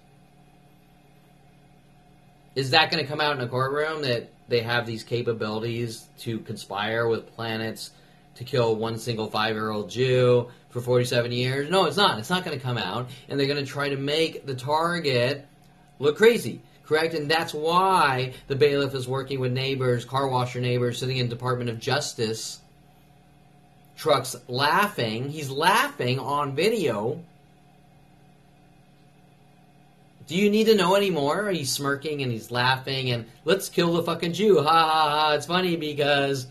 Is that going to come out in a courtroom that they have these capabilities to conspire with planets to kill one single 5-year-old Jew for 47 years? No, it's not. It's not going to come out. And they're going to try to make the target look crazy. Correct? And that's why the bailiff is working with neighbors, car washer neighbors, sitting in Department of Justice trucks laughing. He's laughing on video. Do you need to know any more? He's smirking and he's laughing and let's kill the fucking Jew. Ha ha ha. It's funny because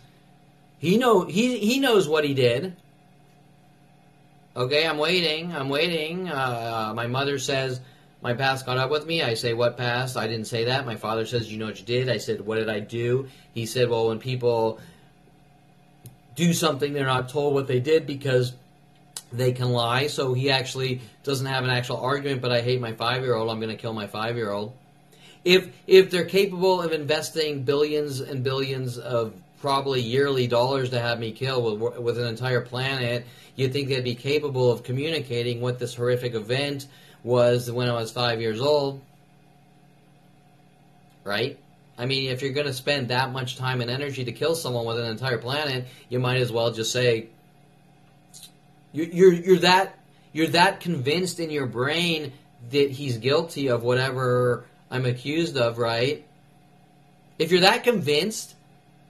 he knows what he did. Okay, I'm waiting. My mother says, my past caught up with me. I say, what past? I didn't say that. My father says, you know what you did? I said, what did I do? He said, well, when people do something, they're not told what they did because they can lie. So he actually doesn't have an actual argument, but I hate my 5-year-old. I'm going to kill my 5-year-old. If they're capable of investing billions and billions of probably yearly dollars to have me kill with an entire planet, you'd think they'd be capable of communicating what this horrific event was when I was 5 years old, right? I mean, if you're going to spend that much time and energy to kill someone with an entire planet, you might as well just say, you're that convinced in your brain that he's guilty of whatever I'm accused of, right? If you're that convinced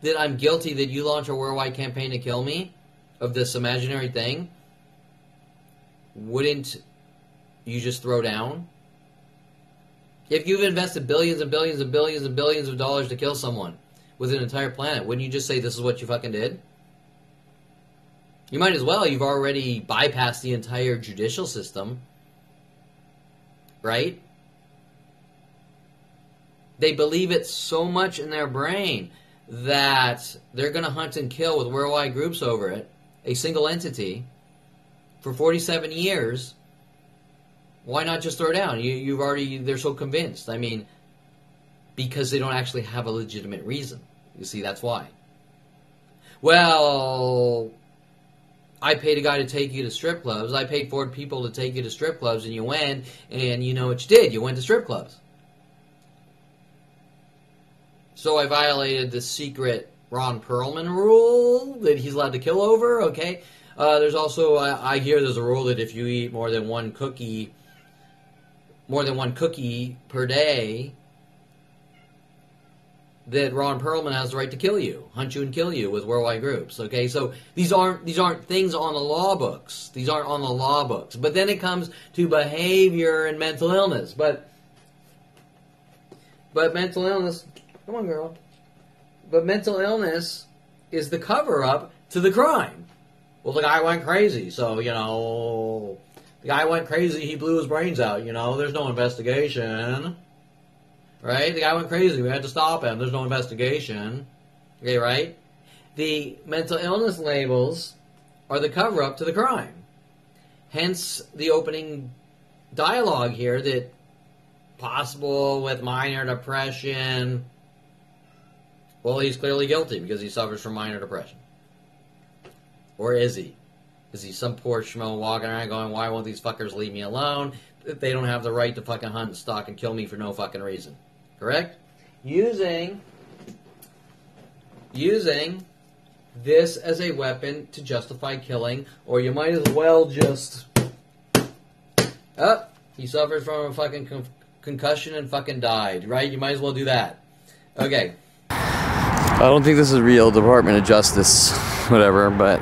that I'm guilty, that you launch a worldwide campaign to kill me of this imaginary thing, wouldn't you just throw down? If you've invested billions and billions and billions and billions of dollars to kill someone with an entire planet, wouldn't you just say this is what you fucking did? You might as well. You've already bypassed the entire judicial system, right? They believe it so much in their brain that they're going to hunt and kill with worldwide groups over it, a single entity, for 47 years. Why not just throw down? They're so convinced. I mean, because they don't actually have a legitimate reason. You see, that's why. Well, I paid a guy to take you to strip clubs. I paid 4 people to take you to strip clubs, and you went, and you know what you did. You went to strip clubs. So I violated the secret Ron Perlman rule that he's allowed to kill over, okay? There's also, I hear there's a rule that if you eat more than one cookie per day, that Ron Perlman has the right to kill you, hunt you and kill you with worldwide groups. Okay, so these aren't things on the law books. These aren't on the law books. But then it comes to behavior and mental illness. But mental illness, come on, girl. But mental illness is the cover-up to the crime. Well, the guy went crazy, so, you know, the guy went crazy, he blew his brains out, you know, there's no investigation, right? The guy went crazy, we had to stop him, there's no investigation, okay, right? The mental illness labels are the cover-up to the crime. Hence, the opening dialogue here that possible with minor depression. Well, he's clearly guilty because he suffers from minor depression. Or is he? Is he some poor schmo walking around going, why won't these fuckers leave me alone? They don't have the right to fucking hunt and stalk and kill me for no fucking reason. Correct? Using this as a weapon to justify killing, or you might as well just... Oh, he suffers from a fucking concussion and fucking died, right? You might as well do that. Okay. I don't think this is real Department of Justice, whatever, but...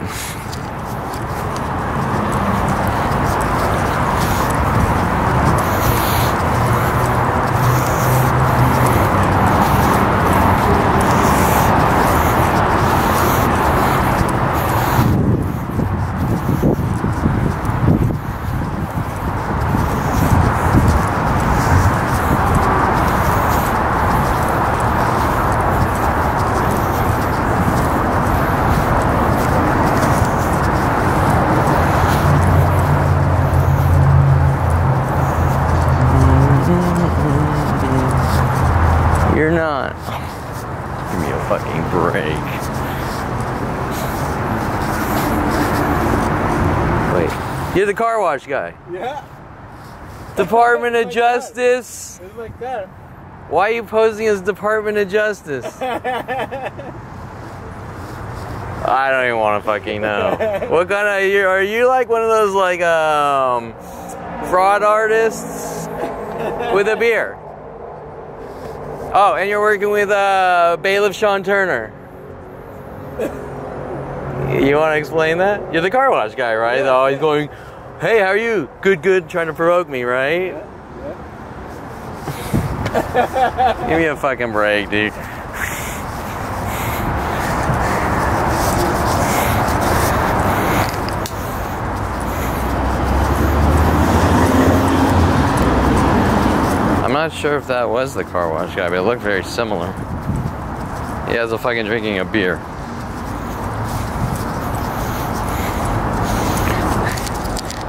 You're not. Give me a fucking break. Wait. You're the car wash guy. Yeah. Department of Justice. It's like that. Why are you posing as Department of Justice? I don't even want to fucking know. What kind of... Are you like one of those like fraud artists with a beer? Oh, and you're working with bailiff Sean Turner. You want to explain that? You're the car wash guy, right? Yeah. Always going, hey, how are you? Good, good, trying to provoke me, right? Yeah. Give me a fucking break, dude. I'm not sure if that was the car wash guy, but it looked very similar. He has a fucking drinking a beer.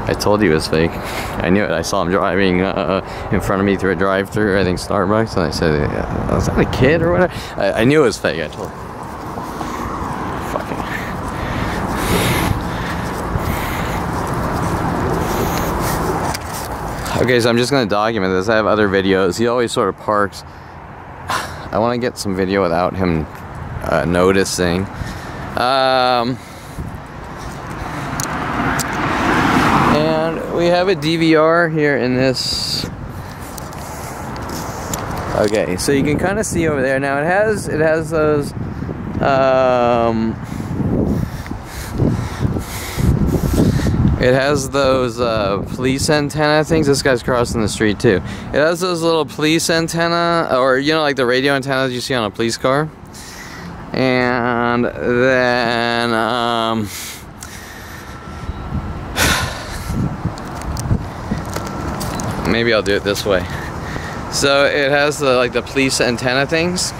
I told you it was fake. I knew it. I saw him driving in front of me through a drive-thru, I think Starbucks, and I said, was that a kid or whatever? I knew it was fake, I told him. Okay, so I'm just going to document this. I have other videos. He always sort of parks. I want to get some video without him noticing. And we have a DVR here in this. Okay, so you can kind of see over there. Now it has those it has those police antenna things. This guy's crossing the street too. It has those little police antenna, or you know, like the radio antennas you see on a police car. And then maybe I'll do it this way. So it has the police antenna things.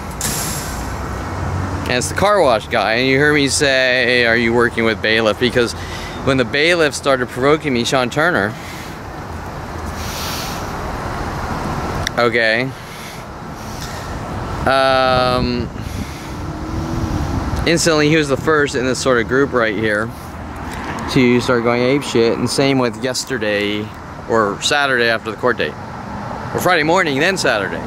And it's the car wash guy. And you heard me say, are you working with bailiff? Because when the bailiff started provoking me, Sean Turner, okay, instantly he was the first in this sort of group right here to start going ape shit, and same with yesterday, or Saturday after the court date, or Friday morning, then Saturday.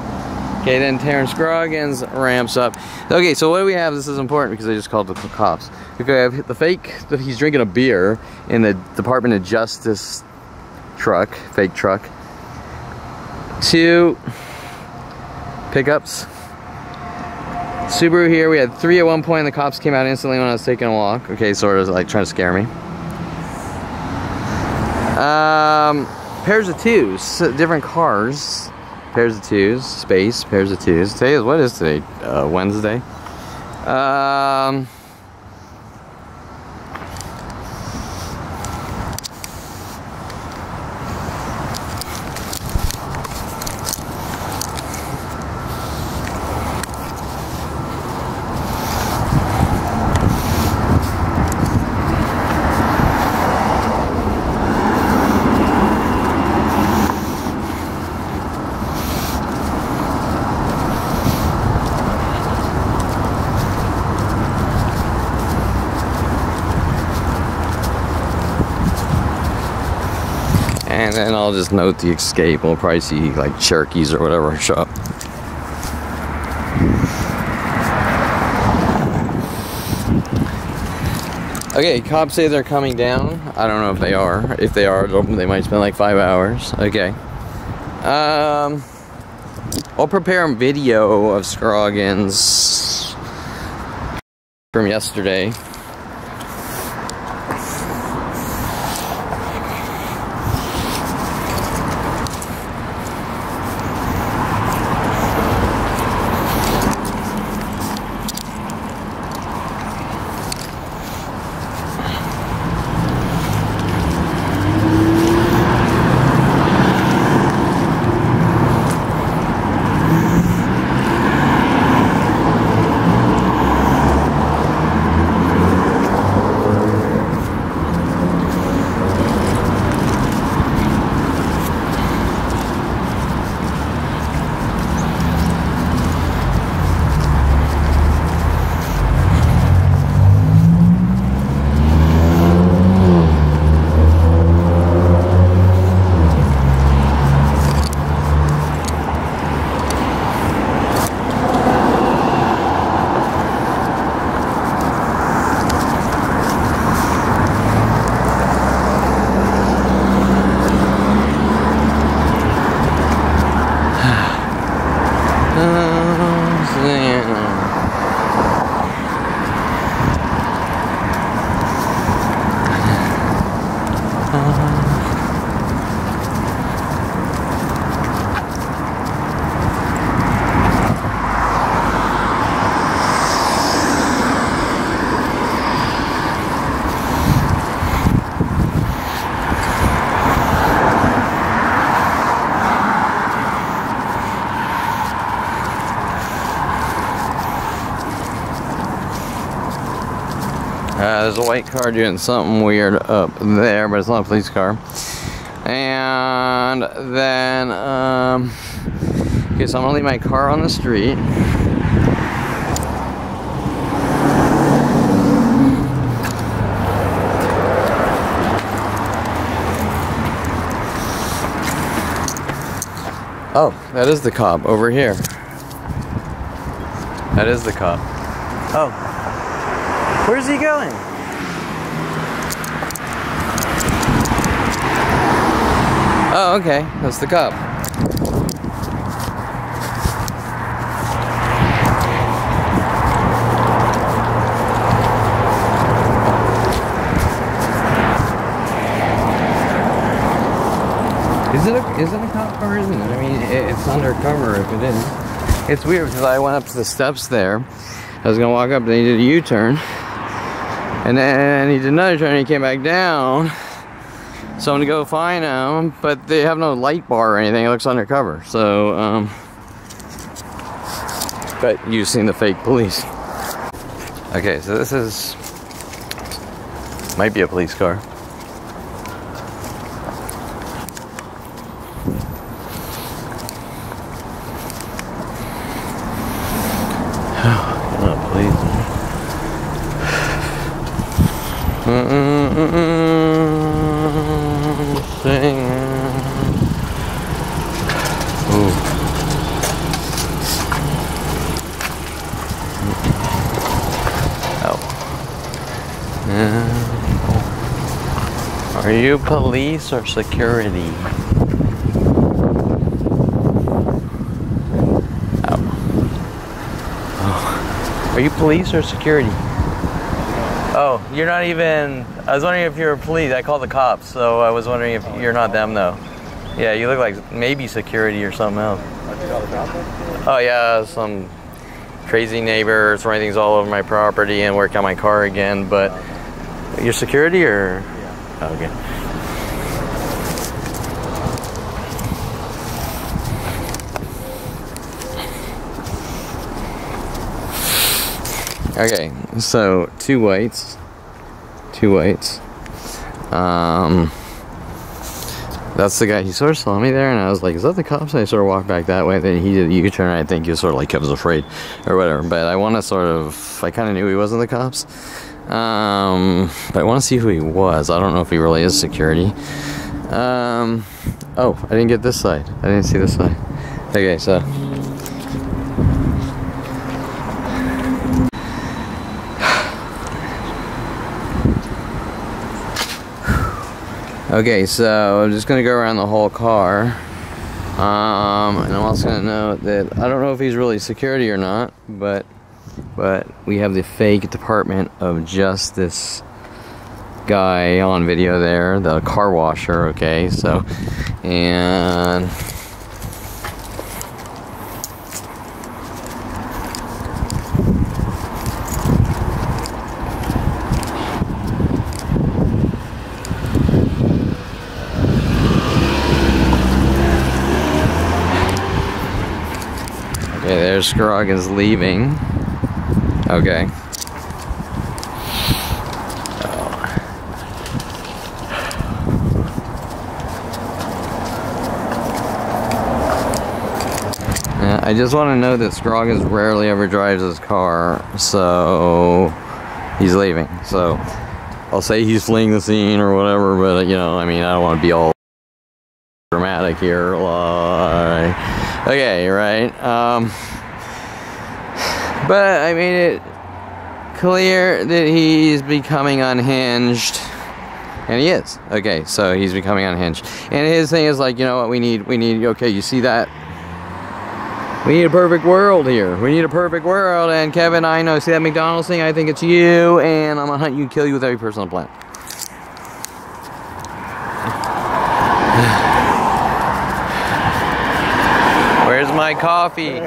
Okay, then Terrence Scroggins ramps up. Okay, so what do we have? This is important because I just called the cops. Okay, I have the fake, he's drinking a beer in the Department of Justice truck, fake truck. 2 pickups. Subaru here, we had 3 at one point and the cops came out instantly when I was taking a walk. Okay, sort of like trying to scare me. Pairs of 2s, different cars. Pairs of 2s, space, pairs of 2s. Today is, what is today? Wednesday. And then I'll just note the escape. We'll probably see like Cherokees or whatever show up. Okay, cops say they're coming down. I don't know if they are. If they are, they might spend like 5 hours. Okay. I'll prepare a video of Scroggins from yesterday. There's a white car doing something weird up there, but it's not a police car. And then, okay, so I'm gonna leave my car on the street. Oh, that is the cop over here. That is the cop. Oh. Where's he going? Oh, okay. That's the cop. Is it a cop car? Isn't it? I mean, it's undercover if it is. It's weird because I went up to the steps there. I was gonna walk up and he did a U-turn. And then he did another turn and he came back down. So I'm gonna go find him, but they have no light bar or anything. It looks undercover. So, but you've seen the fake police. Okay, so this is, might be a police car. Not police. Are you police or security? Are you police or security? Oh, you're not even... I was wondering if you're police. I called the cops, so I was wondering if you're not them, though. Yeah, you look like maybe security or something else. Oh, yeah, some crazy neighbor throwing things all over my property and work on my car again, but... You're security, or...? Yeah. Oh, okay. Okay, so two whites. That's the guy. He sort of saw me there, and I was like, "Is that the cops?" And I sort of walked back that way. Then he did a U-turn. I think he was sort of like I was afraid, or whatever. But I want to sort of. I kind of knew he wasn't the cops. But I want to see who he was. I don't know if he really is security. Oh, I didn't get this side. I didn't see this side. Okay, so. Okay, so I'm just gonna go around the whole car, and I'm also gonna note that I don't know if he's really security or not, but we have the fake Department of Justice guy on video there, the car washer. Okay, so and. Okay, there's Scroggins leaving. Okay. I just want to know that Scroggins rarely ever drives his car, so he's leaving. So I'll say he's fleeing the scene or whatever, but you know, I mean, I don't want to be all dramatic here. Like, okay, right? But I made it clear that he's becoming unhinged, and he is. Okay, so he's becoming unhinged, and his thing is like, you know what? We need. Okay, you see that? We need a perfect world here. We need a perfect world. And Kevin, I know. See that McDonald's thing? I think it's you, and I'm gonna hunt you and kill you with every person on the planet. Where's my coffee?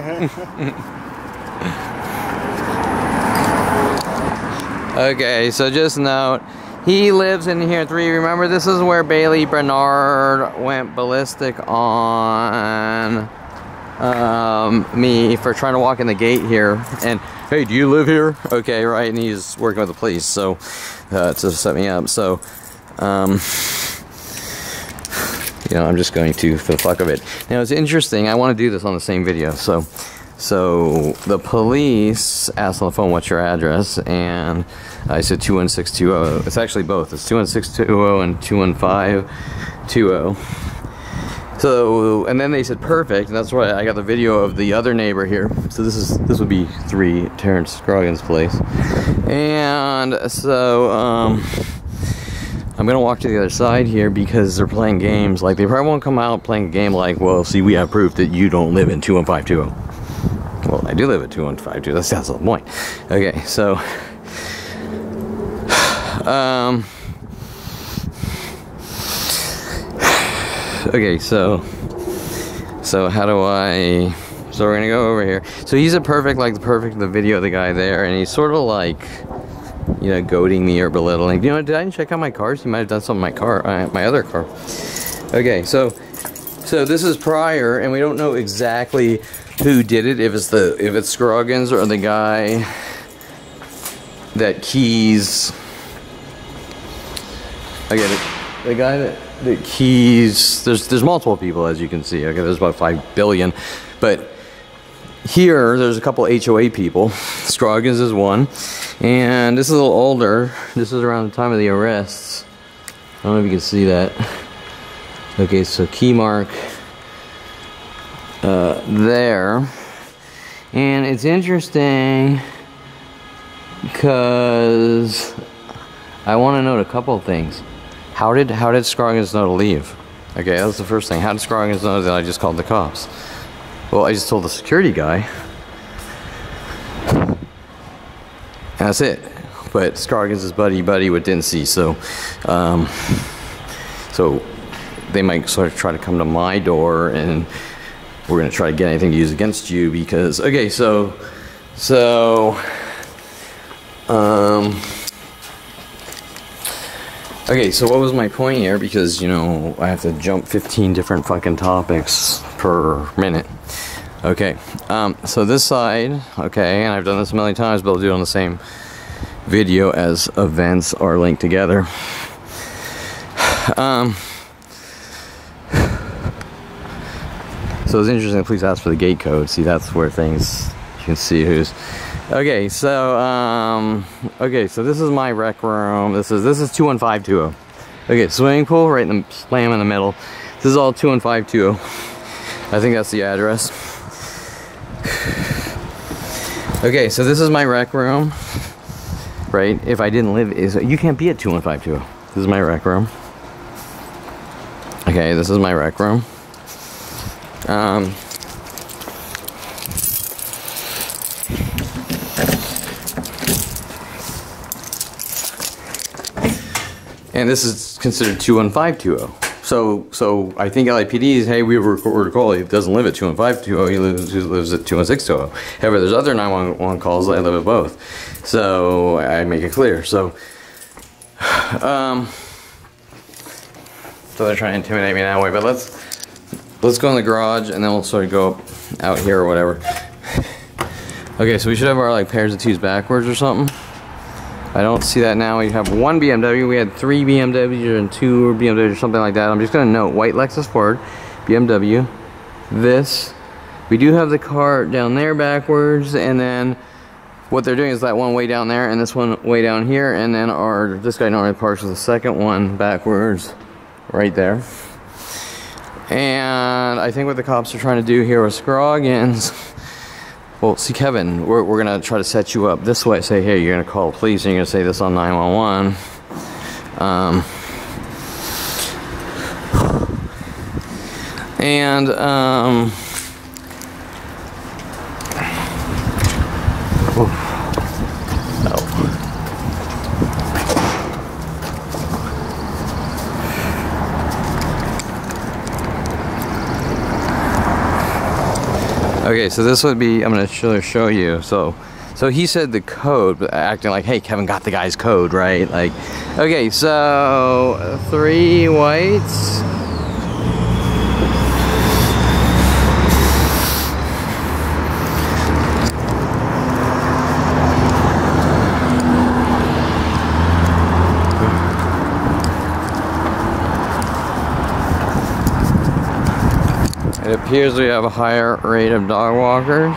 Okay, so just note, he lives in here 3. Remember, this is where Bailey Bernard went ballistic on me for trying to walk in the gate here. And hey, do you live here? Okay, right. And he's working with the police, so to set me up. So you know, I'm just going to for the fuck of it. Now it's interesting. I want to do this on the same video. So the police asked on the phone, "What's your address?" And I said 21620. It's actually both. It's 21620 and 21520. So, and then they said perfect, and that's why I got the video of the other neighbor here. So this would be 3 Terrence Scroggins' place. And so I'm gonna walk to the other side here because they're playing games. Like, they probably won't come out playing a game like, well, see, we have proof that you don't live in 21520. Well, I do live at 21520. That's the point. Okay, so okay, so how do I? So we're gonna go over here. So he's a perfect, like the video of the guy there, and he's sort of like, you know, goading me or belittling. You know, did I didn't check out my cars? He might have done something with my car, my other car. Okay, so this is prior, and we don't know exactly who did it. If it's Scroggins or the guy that keys. Okay, the guy that keys. There's multiple people, as you can see. Okay, there's about 5 billion, but here there's a couple HOA people. Scroggins is one, and this is a little older. This is around the time of the arrests. I don't know if you can see that. Okay, so key mark there, and it's interesting because I want to note a couple of things. How did Scroggins know to leave? Okay, that was the first thing. How did Scroggins know that I just called the cops? Well, I just told the security guy. And that's it. But Scroggins' buddy didn't see, so they might sort of try to come to my door, and we're gonna try to get anything to use against you because okay, okay, so what was my point here? Because, you know, I have to jump 15 different fucking topics per minute. Okay, so this side, okay, and I've done this a million times, but I'll do it on the same video as events are linked together. So it's interesting, please ask for the gate code. See, that's where things, you can see who's... Okay, so this is my rec room. This is 21520. Okay, swimming pool right in the slam in the middle. This is all 21520. I think that's the address. Okay, so this is my rec room. Right? If I didn't live, you can't be at 21520. This is my rec room. Okay, this is my rec room. And this is considered 21520. So I think LAPD is, hey, we record a call. He doesn't live at 21520. He lives at 21620. However, there's other 911 calls. I live at both. So I make it clear. So they're trying to intimidate me that way. But let's go in the garage and then we'll sort of go out here or whatever. Okay, so we should have our like pairs of twos backwards or something. I don't see that now. We have one BMW. We had 3 BMWs and 2 BMWs or something like that. I'm just going to note white Lexus Ford, BMW, this. We do have the car down there backwards, and then what they're doing is that one way down there and this one way down here, and then this guy normally parks with the second one backwards right there. And I think what the cops are trying to do here with Scroggins, well, see, Kevin, we're going to try to set you up this way. Say, hey, you're going to call the police and you're going to say this on 911. Okay, so this would be, I'm going to show you. So he said the code, acting like, hey, Kevin got the guy's code, right? Like, okay, so 3 whites. It appears we have a higher rate of dog walkers.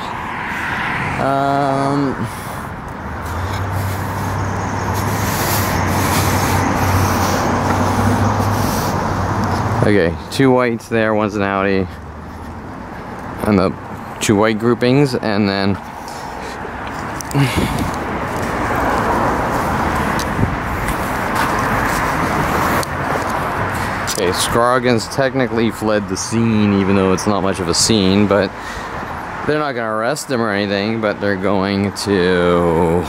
Okay, 2 whites there, one's an Audi, and the 2 white groupings, and then okay, Scroggins technically fled the scene, even though it's not much of a scene, but they're not going to arrest him or anything, but they're going to,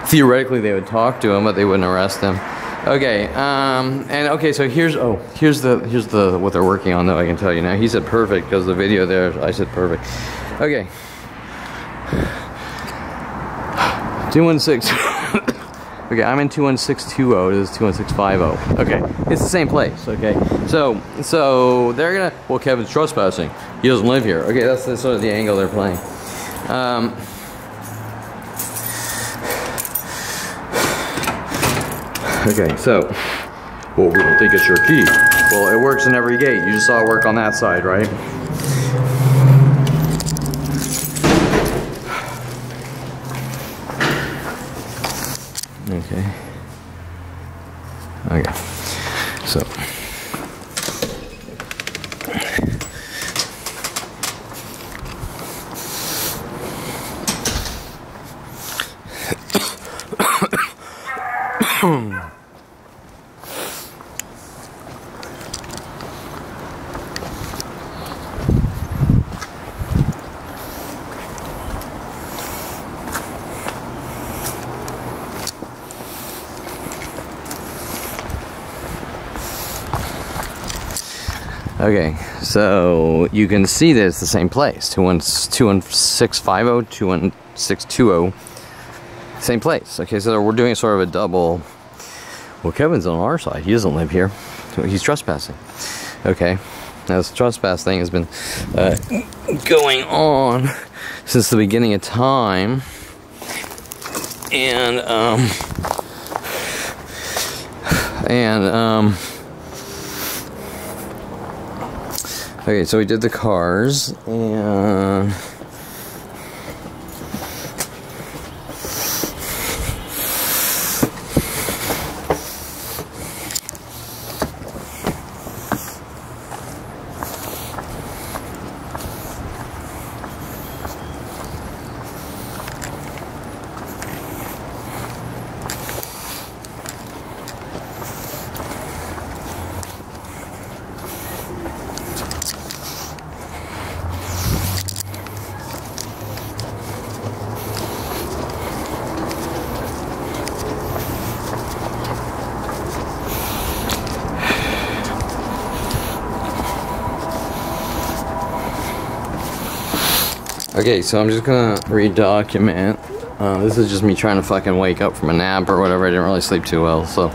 theoretically they would talk to him, but they wouldn't arrest him. Okay, and okay, so here's the what they're working on, though, I can tell you now. He said perfect because the video there, I said perfect. Okay. 216. Okay, I'm in 21620. This is 21650. Okay, it's the same place. Okay, so they're gonna. Well, Kevin's trespassing. He doesn't live here. Okay, that's sort of the angle they're playing. Okay, so, well, we don't think it's your key. Well, it works in every gate. You just saw it work on that side, right? Okay. Okay. So. Okay, so you can see that it's the same place. 21650, 21620. Same place. Okay, so we're doing sort of a double. Well, Kevin's on our side. He doesn't live here. He's trespassing. Okay. Now, this trespass thing has been going on since the beginning of time. And, okay, so we did the cars, and okay, so I'm just gonna redocument. This is just me trying to fucking wake up from a nap or whatever. I didn't really sleep too well, so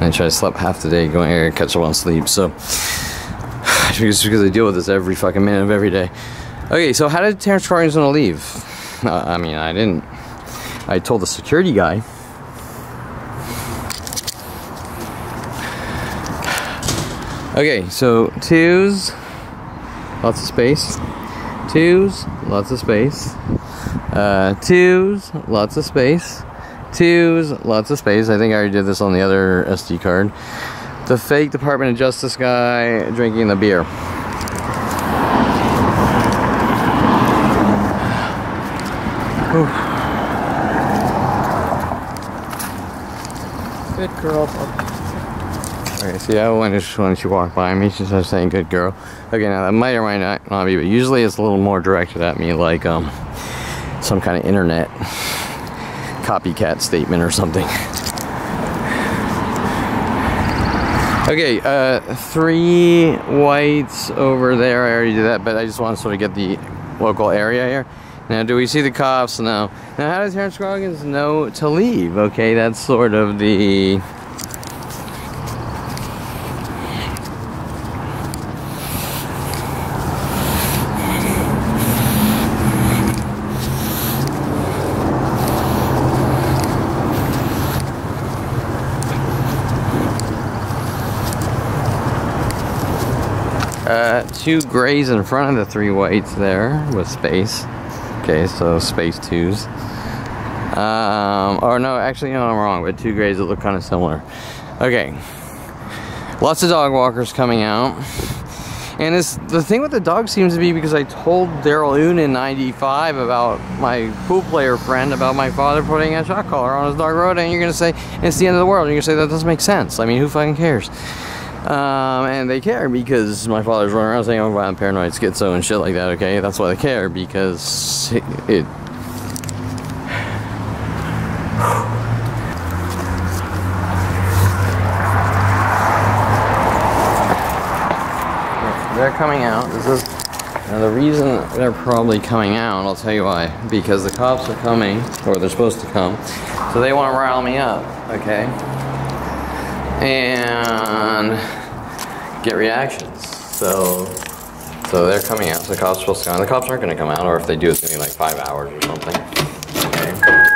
I tried to sleep half the day going here and catch up on sleep. So just because I deal with this every fucking minute of every day. Okay, so how did Terrence Corrigan's gonna leave? I mean, I didn't. I told the security guy. Okay, so twos, lots of space. Twos, lots of space. Twos, lots of space. Twos, lots of space. I think I already did this on the other SD card. The fake Department of Justice guy drinking the beer. Whew. Good girl. Okay, see, I when she walked by me, she started saying "good girl." Okay, now that might or might not be, but usually it's a little more directed at me, like some kind of internet copycat statement or something. Okay, 3 whites over there. I already did that, but I just want to sort of get the local area here. Now, do we see the cops? No. Now, how does Terrence Corrigan know to leave? Okay, that's sort of the... two grays in front of the 3 whites there with space. Okay, so space 2s. Or no, actually, no, I'm wrong, but 2 grays that look kind of similar. Okay. Lots of dog walkers coming out. And the thing with the dog seems to be because I told Daryl Oon in 95 about my pool player friend about my father putting a shock collar on his dog road, and you're going to say, it's the end of the world. And you're going to say, that doesn't make sense. I mean, who fucking cares? And they care because my father's running around saying I'm violent, paranoid, schizo, and shit like that, okay? That's why they care, because it they're coming out. This is now the reason they're probably coming out, I'll tell you why. Because the cops are coming, or they're supposed to come, so they want to rile me up, okay? And get reactions. So they're coming out. So the cops are supposed to come. The cops aren't going to come out, or if they do, it's going to be like 5 hours or something. Okay.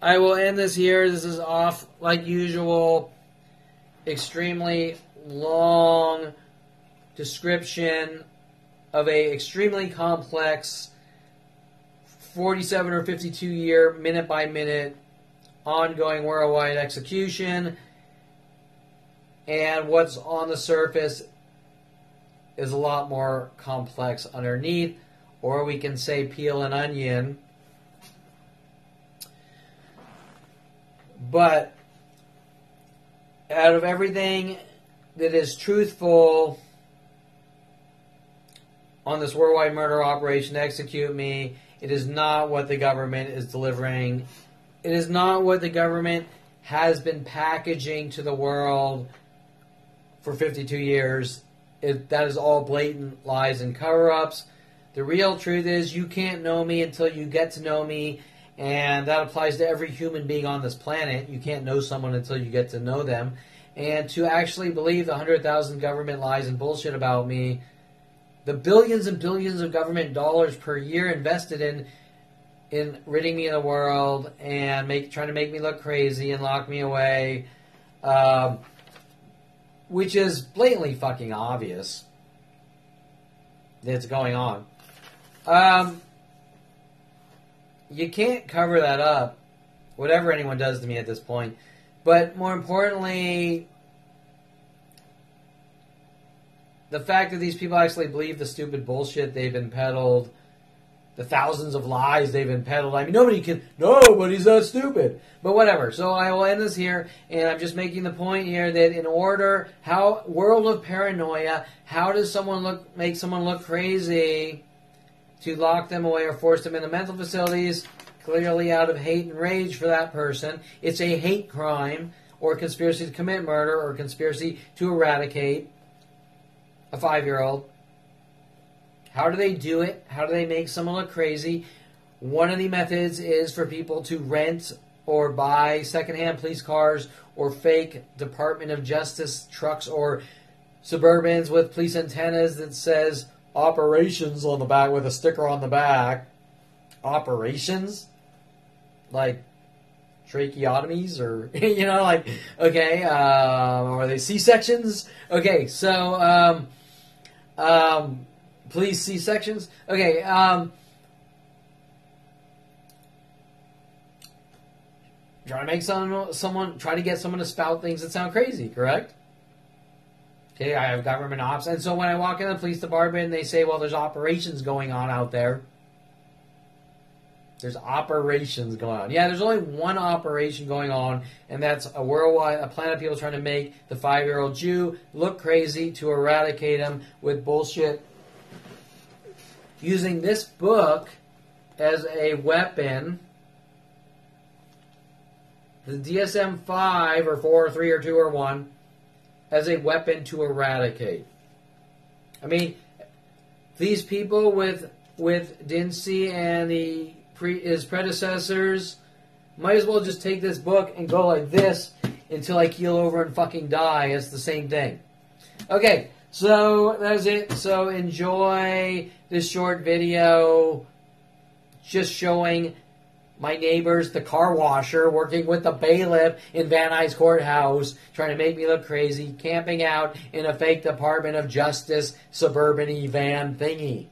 I will end this here. This is off like usual. Extremely long description of a extremely complex 47 or 52 year minute by minute ongoing worldwide execution, and what's on the surface is a lot more complex underneath, or we can say peel an onion. But out of everything that is truthful on this worldwide murder operation to execute me, it is not what the government is delivering. It is not what the government has been packaging to the world for 52 years. That is all blatant lies and cover-ups. The real truth is you can't know me until you get to know me, and that applies to every human being on this planet. You can't know someone until you get to know them. And to actually believe the 100,000 government lies and bullshit about me, the billions and billions of government dollars per year invested in ridding me of the world and trying to make me look crazy and lock me away, which is blatantly fucking obvious that it's going on. You can't cover that up, whatever anyone does to me at this point. But more importantly, the fact that these people actually believe the stupid bullshit they've been peddled, the thousands of lies they've been peddled. I mean, nobody's that stupid. But whatever. So I will end this here, and I'm just making the point here that in order, world of paranoia, how does someone make someone look crazy to lock them away or force them into mental facilities, clearly out of hate and rage for that person? It's a hate crime, or conspiracy to commit murder, or conspiracy to eradicate a 5-year-old. How do they do it? How do they make someone look crazy? One of the methods is for people to rent or buy secondhand police cars or fake Department of Justice trucks or Suburbans with police antennas that says operations on the back with a sticker on the back. Operations? Like tracheotomies or, okay, or are they C-sections? Okay, so, police C-sections? Okay, trying to get someone to spout things that sound crazy, correct? Okay, I have government ops, and so when I walk in the police department and they say, well, there's operations going on out there. There's operations going on. Yeah, there's only one operation going on, and that's a plan of people trying to make the 5-year-old Jew look crazy to eradicate him with bullshit, using this book as a weapon, the DSM-5 or 4 or 3 or 2 or 1, as a weapon to eradicate. I mean, these people with Dincy and his predecessors might as well just take this book and go like this until I keel over and fucking die. It's the same thing. Okay, so that's it. So enjoy this short video just showing my neighbors, the car washer, working with the bailiff in Van Nuys Courthouse, trying to make me look crazy, camping out in a fake Department of Justice Suburban van thingy.